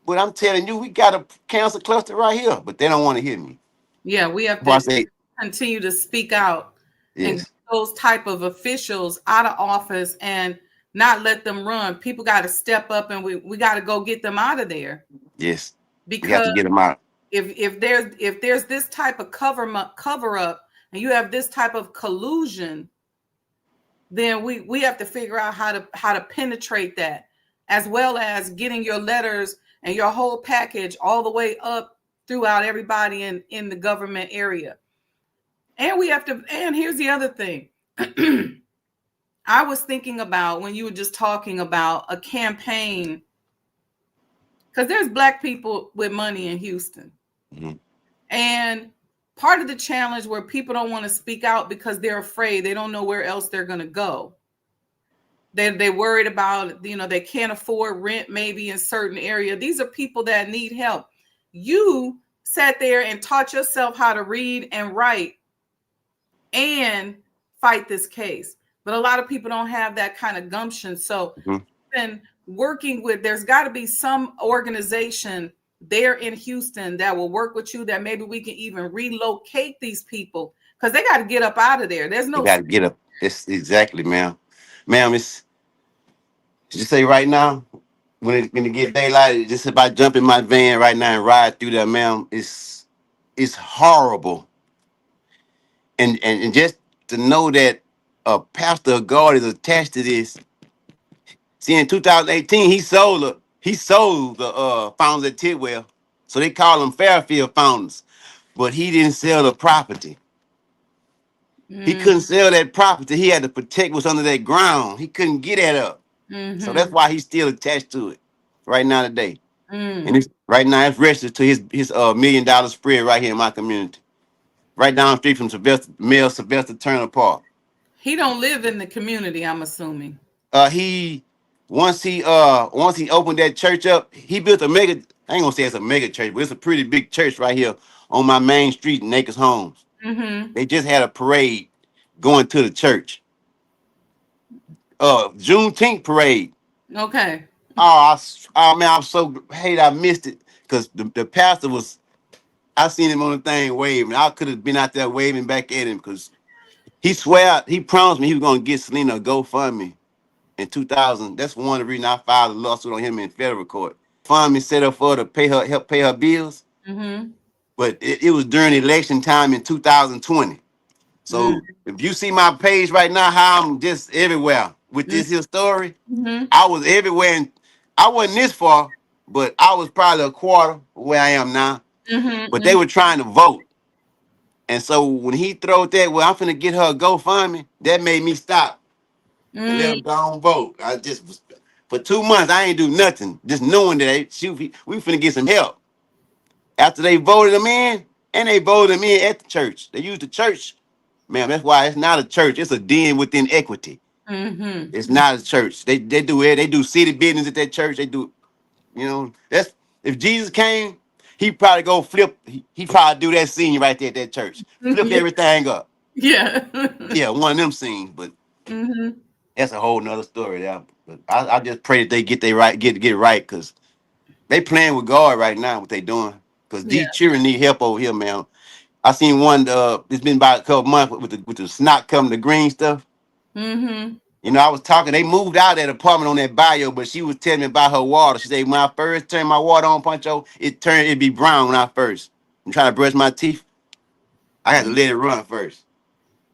But I'm telling you, we got a cancer cluster right here, but they don't want to hear me. Yeah, we have to continue to speak out and get those type of officials out of office and not let them run. People got to step up, and we got to go get them out of there. Yes, because we have to get them out. If there's this type of cover up, and you have this type of collusion, then we have to figure out how to penetrate that, as well as getting your letters and your whole package all the way up throughout everybody in the government area. And we have to. And here's the other thing. I was thinking about when you were just talking about a campaign, because there's Black people with money in Houston. And part of the challenge where people don't want to speak out because they're afraid, they don't know where else they're going to go. They're worried about, you know, they can't afford rent maybe in certain area. These are people that need help. You sat there and taught yourself how to read and write and fight this case. But a lot of people don't have that kind of gumption. So been working with, there's got to be some organization there in Houston that will work with you, that maybe we can even relocate these people because they got to get up out of there. There's They no. got to get up. It's exactly, ma'am. Ma'am, it's just say right now, when it get daylight, just if I jump in my van right now and ride through there, ma'am, it's horrible. And just to know that a pastor of God is attached to this. See, in 2018, he sold the fountains at Tidwell. So they call them Fairfield fountains. But he didn't sell the property. He couldn't sell that property. He had to protect what's under that ground. He couldn't get that up. So that's why he's still attached to it right now today. And it's right now it's registered to his $1 million spread right here in my community. Right down the street from Sylvester Turner Park. He don't live in the community, I'm assuming. He once he opened that church up, he built a mega. I ain't gonna say it's a mega church, but it's a pretty big church right here on my main street in Acres Homes. They just had a parade going to the church. Juneteenth parade. Okay. Oh man, I'm so hate I missed it because the pastor was. I seen him on the thing waving. I could have been out there waving back at him because he promised me he was gonna get Selena a GoFundMe in 2000. That's one of the reasons I filed a lawsuit on him in federal court. Fund me set up for her to help pay her bills. But it was during election time in 2020. So if you see my page right now, how I'm just everywhere with this here story, I was everywhere, and I wasn't this far, but I was probably a quarter where I am now. But they were trying to vote. And so when he throwed that, well, I'm finna get her a GoFundMe, that made me stop and let them go on vote. I just for 2 months I ain't do nothing, just knowing that we finna get some help. After they voted them in, and they voted them in at the church. They used the church, man. That's why it's not a church. It's a den within equity. It's not a church. They do city business at that church. They do, that's if Jesus came, he probably go flip. He probably do that scene right there at that church. Flip everything up. Yeah. Yeah, one of them scenes, but that's a whole nother story there. But I just pray that they get it right, because they playing with God right now, what they doing. Because these children need help over here, man. I seen one, it's been about a couple months with the snot coming, the green stuff. I was talking, they moved out of that apartment on that bio, but she was telling me about her water. She said, when I first turned my water on, Pancho, it'd be brown when I first. I'm trying to brush my teeth. I had to let it run first.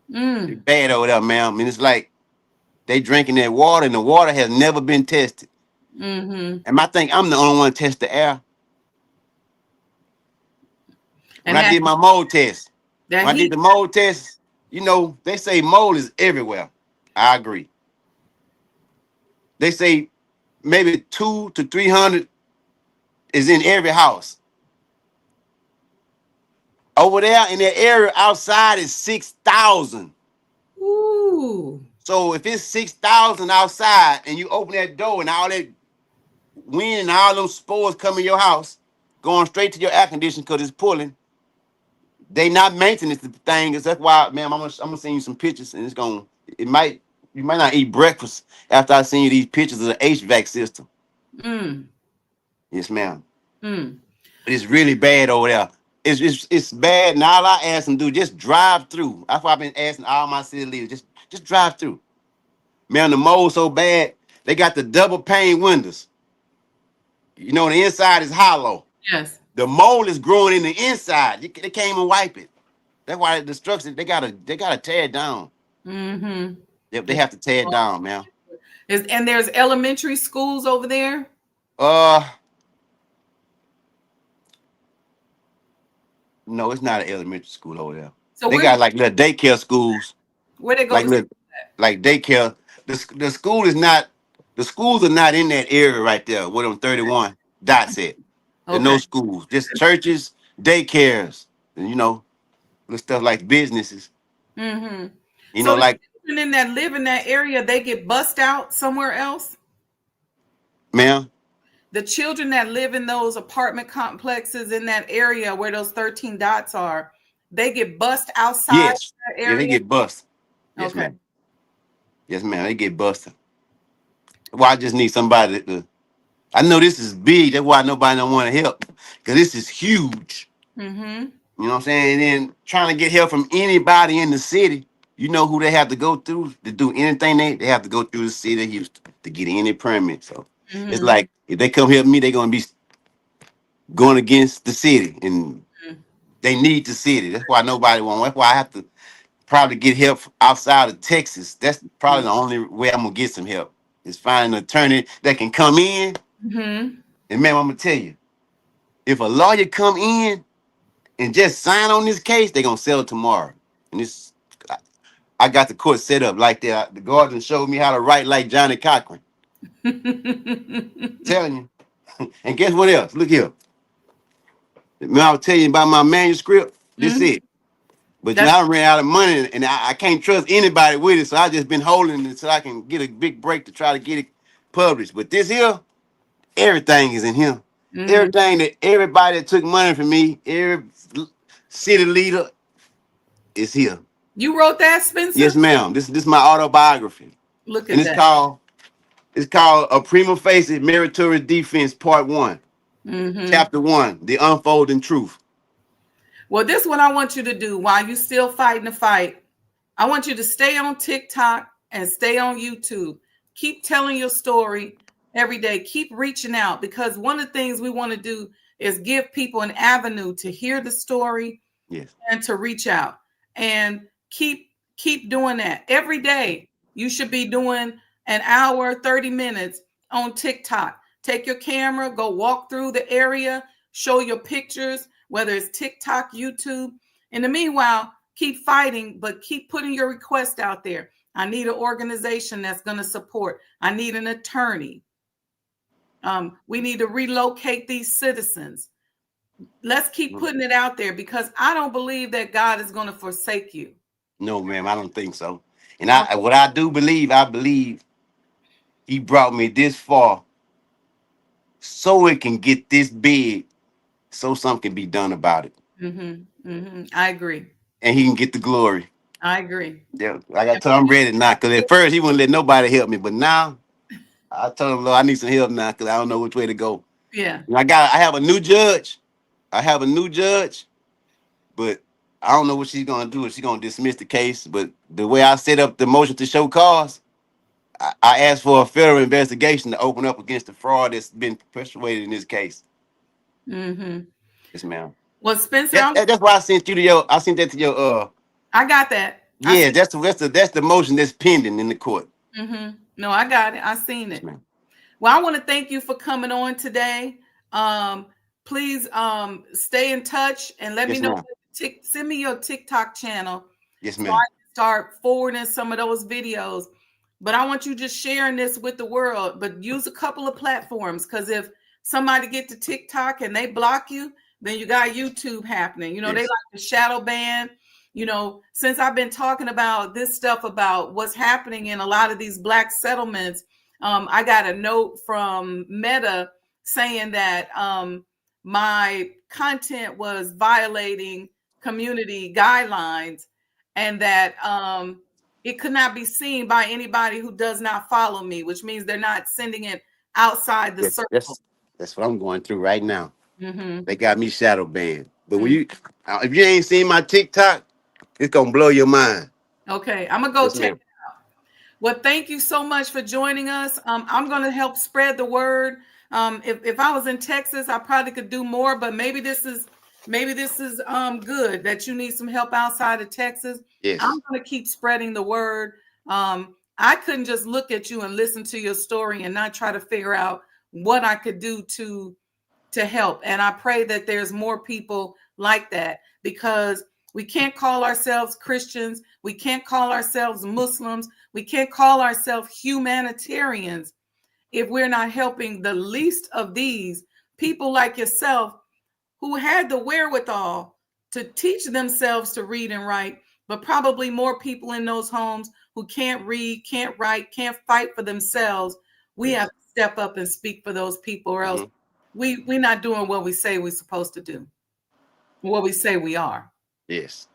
It's bad over there, man. I mean, it's like they drinking that water, and the water has never been tested. And I think I'm the only one to test the air. When I did my mold test, I did the mold test, they say mold is everywhere. I agree. They say maybe 200 to 300 is in every house. Over there in that area outside is 6,000. Ooh. So if it's 6,000 outside and you open that door and all that wind and all those spores come in your house, going straight to your air conditioner because it's pulling, they not maintaining the thing. That's why, man, I'm gonna send you some pictures, and you might not eat breakfast after I send you these pictures of the HVAC system. Yes, ma'am. It's really bad over there. It's bad. And all I ask them to do, just drive through. That's why I've been asking all my city leaders, just drive through. Man, the mold so bad, they got the double pane windows. The inside is hollow. Yes. The mold is growing in the inside. They can't even wipe it. That's why the structure, they gotta tear it down. They have to tear it down, man. And there's elementary schools over there? No, it's not an elementary school over there. So they got like little daycare schools. Where they go? Like daycare. The school is not. The schools are not in that area right there. Where them 31 dots at. There's no schools, just churches, daycares, and little stuff like businesses. So like children that live in that area, they get bussed out somewhere else. Ma'am. The children that live in those apartment complexes in that area where those 13 dots are, they get bussed outside. Yes. That area? Yeah, they get bussed. Yes, Okay. ma'am. Yes, ma'am. They get busted. Well, I just need somebody to. I know this is big. That's why nobody don't want to help, because this is huge. You know what I'm saying? And then trying to get help from anybody in the city, you know who they have to go through to do anything they have to go through the city of Houston to get any permit. So it's Mm-hmm. like if they come help me, they're gonna be going against the city and they need the city. That's why nobody wants. That's why I have to probably get help outside of Texas. That's probably the only way I'm gonna get some help is find an attorney that can come in. Mm-hmm. And man, I'm gonna tell you, if a lawyer come in and just sign on this case, they're gonna sell it tomorrow. And this, I got the court set up like that. The guardian showed me how to write like Johnny Cochran. Telling you. And guess what else? Look here. Man, I'll tell you about my manuscript. This Mm-hmm. it. But you know, That's I ran out of money and I can't trust anybody with it. So I just been holding it so I can get a big break to try to get it published. But this here, everything is in here. mm-hmm. Everything that everybody that took money from me, every city leader is here. You wrote that, Spencer? Yes, ma'am. This is my autobiography. Look And at that. it's called A Prima Facie Meritorious Defense Part 1. Mm-hmm. Chapter 1, The Unfolding Truth. Well, this is what I want you to do while you still fighting the fight. I want you to stay on TikTok and stay on YouTube. Keep telling your story every day. Keep reaching out, because one of the things we want to do is give people an avenue to hear the story, Yes. and to reach out. And keep doing that. Every day you should be doing an hour, 30 minutes on TikTok. Take your camera, go walk through the area, show your pictures, whether it's TikTok, YouTube. In the meanwhile, keep fighting, but keep putting your request out there. I need an organization that's going to support. I need an attorney. We need to relocate these citizens. Let's keep putting it out there, because I don't believe that God is going to forsake you. No, ma'am, I don't think so. And what I do believe, I believe he brought me this far so it can get this big, so something can be done about it. Mm-hmm, mm-hmm. I agree. And he can get the glory. I agree. Yeah, like I told him, I'm ready now. Because at first he wouldn't let nobody help me, but now I told him, Lord, I need some help now because I don't know which way to go. Yeah. And I have a new judge. But I don't know what she's gonna do. If she's gonna dismiss the case, but the way I set up the motion to show cause, I asked for a federal investigation to open up against the fraud that's been perpetuated in this case. Mm-hmm. Yes, ma'am. Well, Spencer, That's why I sent you to your. I sent that to your. I got that. Yeah, that's the motion that's pending in the court. Mm-hmm. No, I got it. I seen it. Yes, ma'am. Well, I want to thank you for coming on today. Please stay in touch and let me know. Send me your TikTok channel. Yes, so ma'am. I can start forwarding some of those videos. But I want you just sharing this with the world. But use a couple of platforms, because if somebody get to TikTok and they block you, then you got YouTube happening. You know, They like to shadow ban. You know, since I've been talking about this stuff about what's happening in a lot of these Black settlements, I got a note from Meta saying that my content was violating community guidelines, and that it could not be seen by anybody who does not follow me, which means they're not sending it outside the circle. That's what I'm going through right now. Mm-hmm. They got me shadow banned. But when if you ain't seen my TikTok, it's gonna blow your mind. Okay, I'm gonna go check it out. Well, thank you so much for joining us. I'm gonna help spread the word. If I was in Texas, I probably could do more, but maybe this is good that you need some help outside of Texas. Yes. I'm gonna keep spreading the word. I couldn't just look at you and listen to your story and not try to figure out what I could do to help. And I pray that there's more people like that, because we can't call ourselves Christians. We can't call ourselves Muslims. We can't call ourselves humanitarians if we're not helping the least of these people like yourself, who had the wherewithal to teach themselves to read and write, but probably more people in those homes who can't read, can't write, can't fight for themselves. We have to step up and speak for those people, or else we're not doing what we say we're supposed to do, what we say we are. Yes.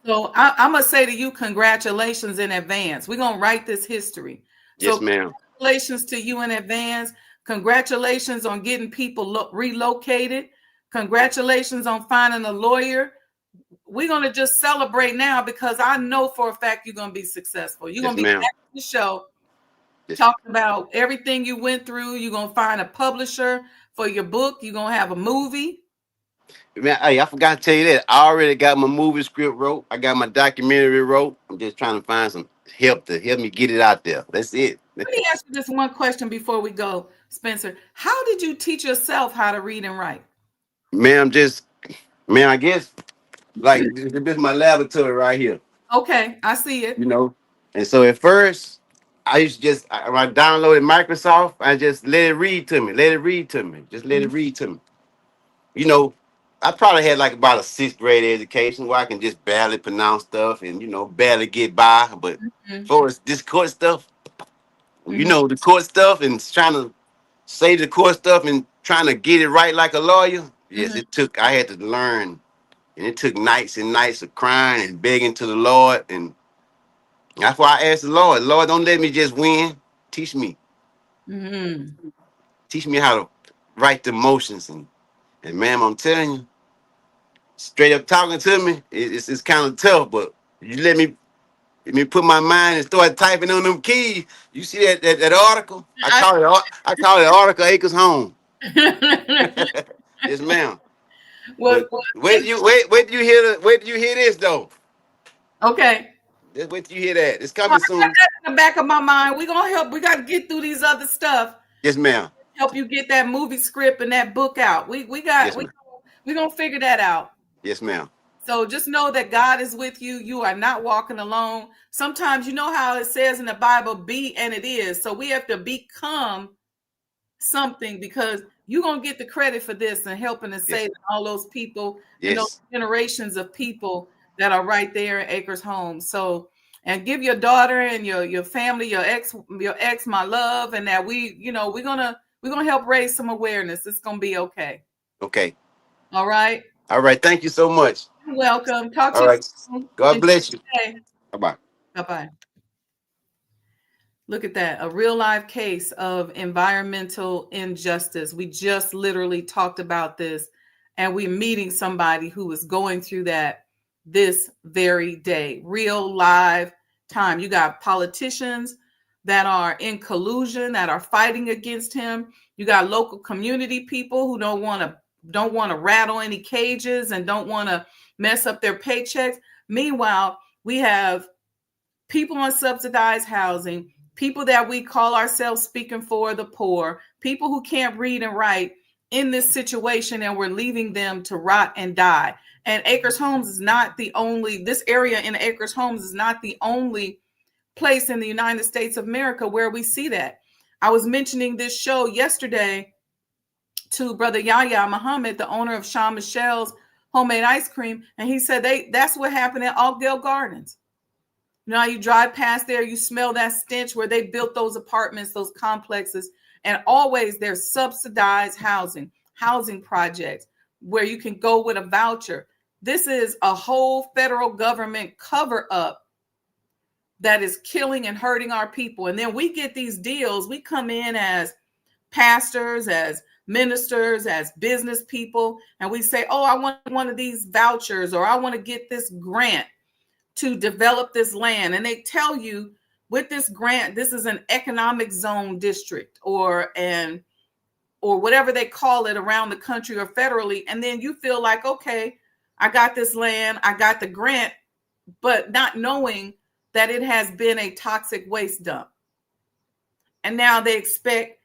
So I'm going to say to you, congratulations in advance. We're going to write this history. Yes, ma'am. Congratulations to you in advance. Congratulations on getting people relocated. Congratulations on finding a lawyer we're going to just celebrate now, because I know for a fact you're going to be successful. You're Yes, going to be ma'am. back on the show Yes. talking about everything you went through. You're going to find a publisher for your book. You're going to have a movie. Man, hey, I forgot to tell you that. I already got my movie script wrote. I got my documentary wrote. I'm just trying to find some help to help me get it out there. That's it. Let me ask you just one question before we go, Spencer. How did you teach yourself how to read and write? Man, I guess like this is my laboratory right here, Okay, I see it. you know. And so at first, I used to when I downloaded Microsoft, I just let it read to me, just let it read to me. You know, I probably had like about a sixth grade education where I can just barely pronounce stuff and barely get by. But Mhm, for this court stuff, mhm, the court stuff and trying to say the court stuff and trying to get it right like a lawyer. Yes, mhm. I had to learn, and it took nights and nights of crying and begging to the Lord. And that's why I asked the Lord, don't let me just win. Teach me. Mhm. Teach me how to write the motions. And ma'am, I'm telling you, straight up talking to me, it's kind of tough, but you let me put my mind and start typing on them keys. You see that article? I- I call it article Acres Home. Yes, ma'am. well, But wait do you hear this though? okay. Just wait till you hear that. It's Well, coming I got soon. that in the back of my mind. We're gonna help. We gotta get through these other stuff. Yes, ma'am. Help you get that movie script and that book out. Yes, ma'am. We're gonna figure that out. Yes, ma'am. So just know that God is with you. You are not walking alone. Sometimes you know how it says in the Bible, be and it is. So we have to become something, because you're going to get the credit for this and helping to Yes. save all those people and those Yes. generations of people that are right there in Acres Home. So, and give your daughter and your family, your ex my love, and that we're gonna help raise some awareness. It's gonna be okay. Okay. All right. All right. Thank you so much. You're welcome. Talk to All you right. soon. God Enjoy bless you. your day. Bye-bye. Bye-bye. Look at that, a real live case of environmental injustice. We just literally talked about this, and we're meeting somebody who is going through that this very day. Real live time. You got politicians that are in collusion, that are fighting against him. You got local community people who don't want to rattle any cages and don't want to mess up their paychecks. Meanwhile, we have people on subsidized housing, people that we call ourselves speaking for the poor, people who can't read and write in this situation, and we're leaving them to rot and die. And Acres Homes is not the only, this area in Acres Homes is not the only place in the United States of America where we see that. I was mentioning this show yesterday to Brother Yahya Muhammad, the owner of Sean Michelle's homemade ice cream, and he said that's what happened at Oakdale Gardens. Now you drive past there, you smell that stench where they built those apartments, those complexes, and always there's subsidized housing projects where you can go with a voucher. This is a whole federal government cover up that is killing and hurting our people. And then we get these deals. We come in as pastors, as ministers, as business people, and we say, oh, I want one of these vouchers, or I want to get this grant to develop this land. And they tell you with this grant, this is an economic zone district or whatever they call it around the country or federally. And then you feel like, okay, I got this land, I got the grant, but not knowing that it has been a toxic waste dump. And now they expect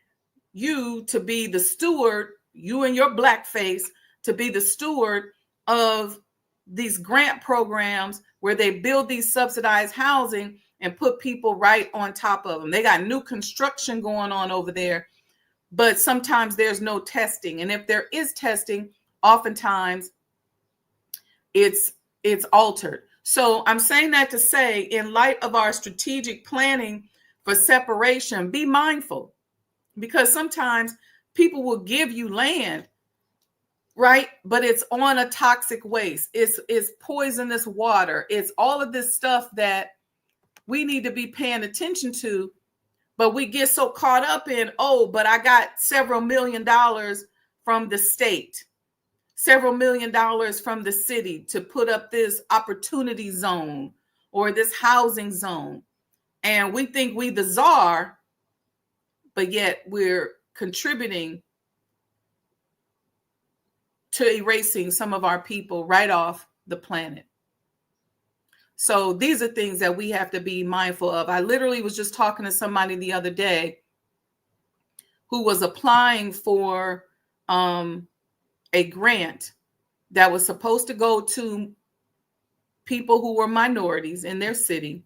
you to be the steward, you and your black face, to be the steward of these grant programs where they build these subsidized housing and put people right on top of them. They got new construction going on over there, but sometimes there's no testing. And if there is testing, oftentimes it's altered. So I'm saying that to say, in light of our strategic planning for separation, be mindful, because sometimes people will give you land, right? But it's on a toxic waste. It's poisonous water. It's all of this stuff that we need to be paying attention to. But we get so caught up in, oh, but I got several $1 million from the state. several million dollars from the city to put up this opportunity zone or this housing zone. And we think we the czar, but yet we're contributing to erasing some of our people right off the planet. So these are things that we have to be mindful of. I literally was just talking to somebody the other day who was applying for a grant that was supposed to go to people who were minorities in their city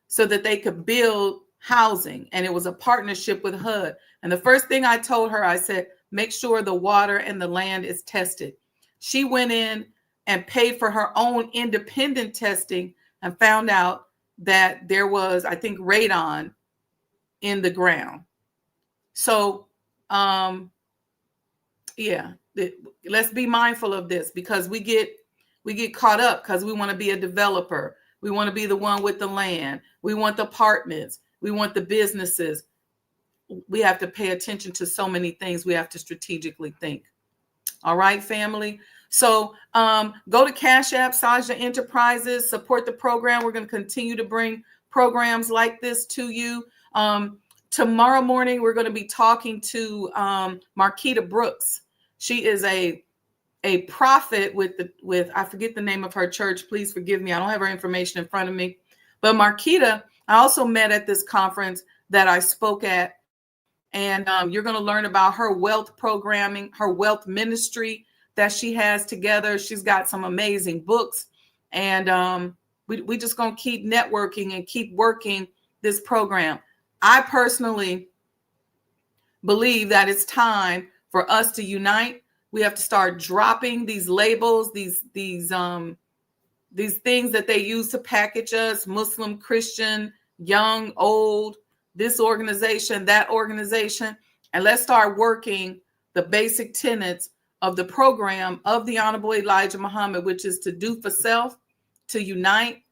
so that they could build housing. And it was a partnership with HUD. And the first thing I told her, I said, make sure the water and the land is tested. She went in and paid for her own independent testing and found out that there was, I think, radon in the ground. So, yeah, let's be mindful of this, because we get caught up because we want to be a developer. We want to be the one with the land. We want the apartments. We want the businesses. We have to pay attention to so many things. We have to strategically think. All right, family. So go to Cash App, Sajdah Enterprises, support the program. We're going to continue to bring programs like this to you. Tomorrow morning, we're going to be talking to Marquita Brooks. She is a prophet with I forget the name of her church. Please forgive me. I don't have her information in front of me. But Marquita, I also met at this conference that I spoke at. And you're going to learn about her wealth programming, her wealth ministry that she has together. She's got some amazing books. And we just going to keep networking and keep working this program. I personally believe that it's time for us to unite. We have to start dropping these labels, these things that they use to package us: Muslim, Christian, young, old, this organization, that organization. And let's start working the basic tenets of the program of the Honorable Elijah Muhammad, which is to do for self, to unite,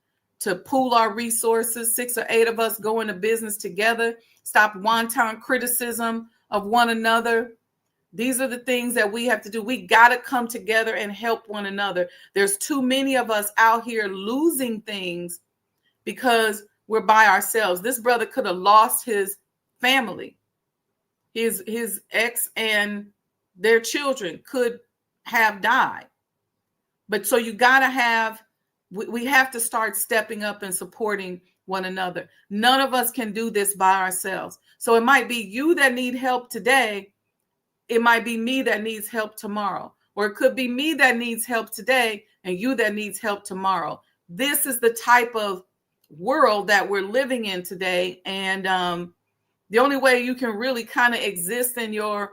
to pool our resources, 6 or 8 of us go into business together, stop wanton criticism of one another. These are the things that we have to do. We got to come together and help one another. There's too many of us out here losing things because we're by ourselves. This brother could have lost his family. His ex and their children could have died. But so you got to have, we have to start stepping up and supporting one another. None of us can do this by ourselves. So it might be you that need help today. It might be me that needs help tomorrow. Or it could be me that needs help today and you that needs help tomorrow. This is the type of world that we're living in today. And the only way you can really kind of exist in your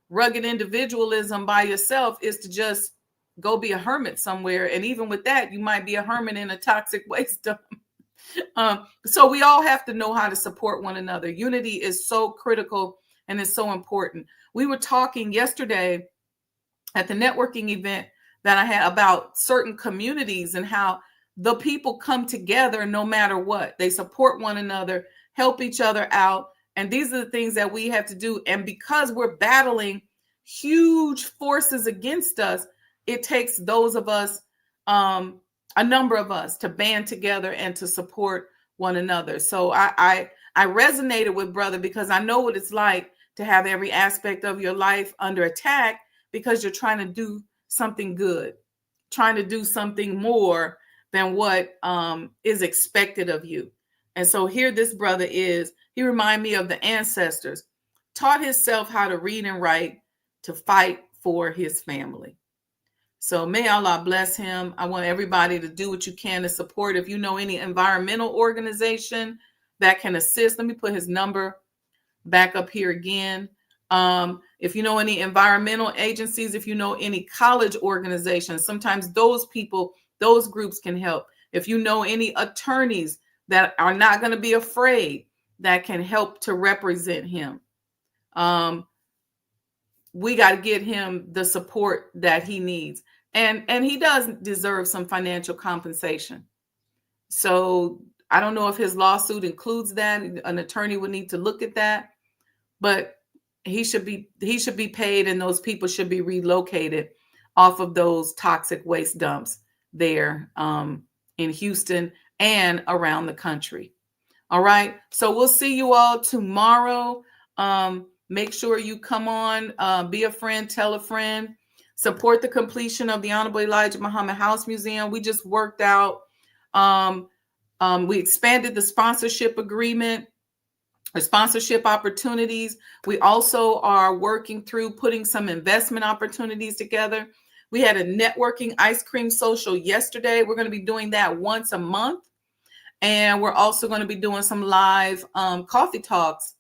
rugged individualism by yourself is to just go be a hermit somewhere. And even with that, you might be a hermit in a toxic waste dump. So we all have to know how to support one another. Unity is so critical and it's so important. We were talking yesterday at the networking event that I had about certain communities and how the people come together no matter what. They support one another, help each other out. And these are the things that we have to do. And because we're battling huge forces against us, it takes those of us, a number of us, to band together and to support one another. So I resonated with brother because I know what it's like to have every aspect of your life under attack because you're trying to do something good, trying to do something more than what is expected of you. And so here this brother is, he reminded me of the ancestors, taught himself how to read and write to fight for his family. So may Allah bless him. I want everybody to do what you can to support. If you know any environmental organization that can assist, let me put his number back up here again. If you know any environmental agencies, if you know any college organizations, sometimes those people, those groups can help. If you know any attorneys that are not going to be afraid, that can help to represent him. We got to get him the support that he needs. And he does deserve some financial compensation. So I don't know if his lawsuit includes that. An attorney would need to look at that. But he should be paid and those people should be relocated. off of those toxic waste dumps there in Houston and around the country. All right. So we'll see you all tomorrow. Make sure you come on, be a friend, tell a friend, support the completion of the Honorable Elijah Muhammad House Museum. We just worked out, we expanded the sponsorship agreement, or sponsorship opportunities. We also are working through putting some investment opportunities together. We had a networking ice cream social yesterday. We're going to be doing that once a month. And we're also going to be doing some live coffee talks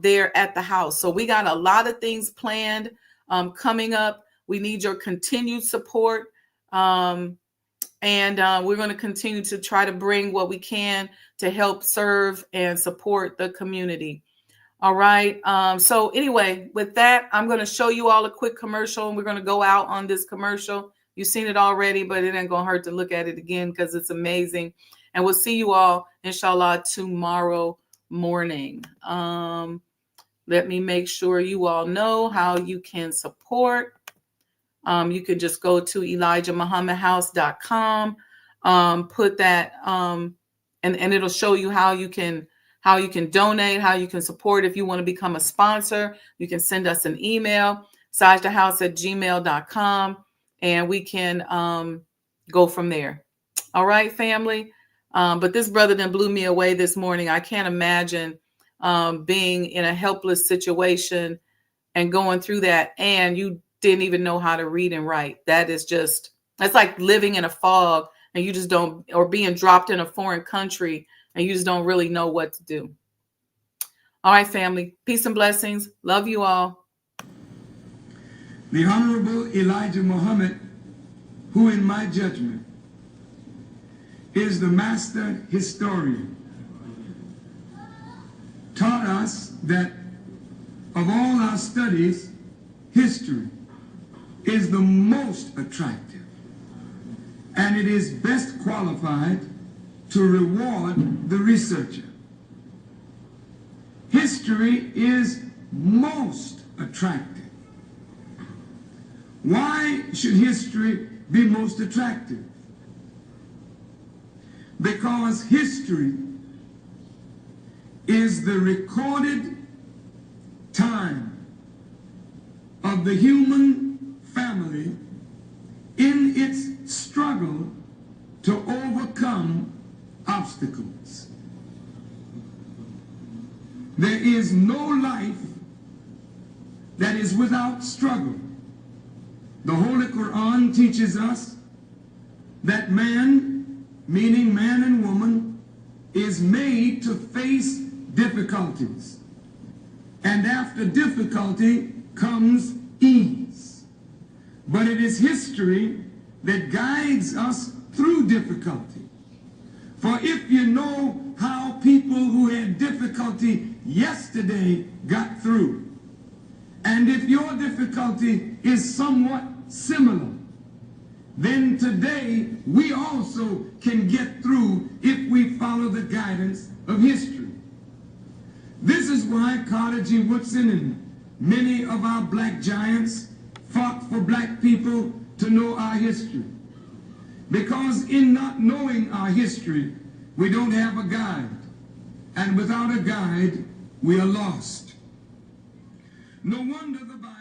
there at the house. So we got a lot of things planned coming up. We need your continued support. And we're going to continue to try to bring what we can to help serve and support the community. All right. So anyway, with that, I'm going to show you all a quick commercial, and we're going to go out on this commercial. You've seen it already, but it ain't going to hurt to look at it again because it's amazing. And we'll see you all, inshallah, tomorrow morning. Let me make sure you all know how you can support. You can just go to ElijahMuhammadHouse.com, put that, and it'll show you how you can donate, how you can support. If you want to become a sponsor, you can send us an email, sajdahhouse@gmail.com, and we can go from there. All right, family. But this brother then blew me away this morning. I can't imagine being in a helpless situation and going through that, and you didn't even know how to read and write. That's like living in a fog, and you just don't, or being dropped in a foreign country and you just don't really know what to do. All right, family. Peace and blessings. Love you all. The Honorable Elijah Muhammad, who in my judgment is the master historian, taught us that of all our studies, history is the most attractive, and it is best qualified to reward the researcher. History is most attractive. Why should history be most attractive? Because history is the recorded time of the human family in its struggle to overcome obstacles. There is no life that is without struggle. The Holy Quran teaches us that man, meaning man and woman, is made to face difficulties. And after difficulty comes ease. But it is history that guides us through difficulty. For if you know how people who had difficulty yesterday got through, and if your difficulty is somewhat similar, then today we also can get through if we follow the guidance of history. This is why Carter G. Woodson and many of our black giants fought for black people to know our history. Because in not knowing our history, we don't have a guide. And without a guide, we are lost. No wonder the Bible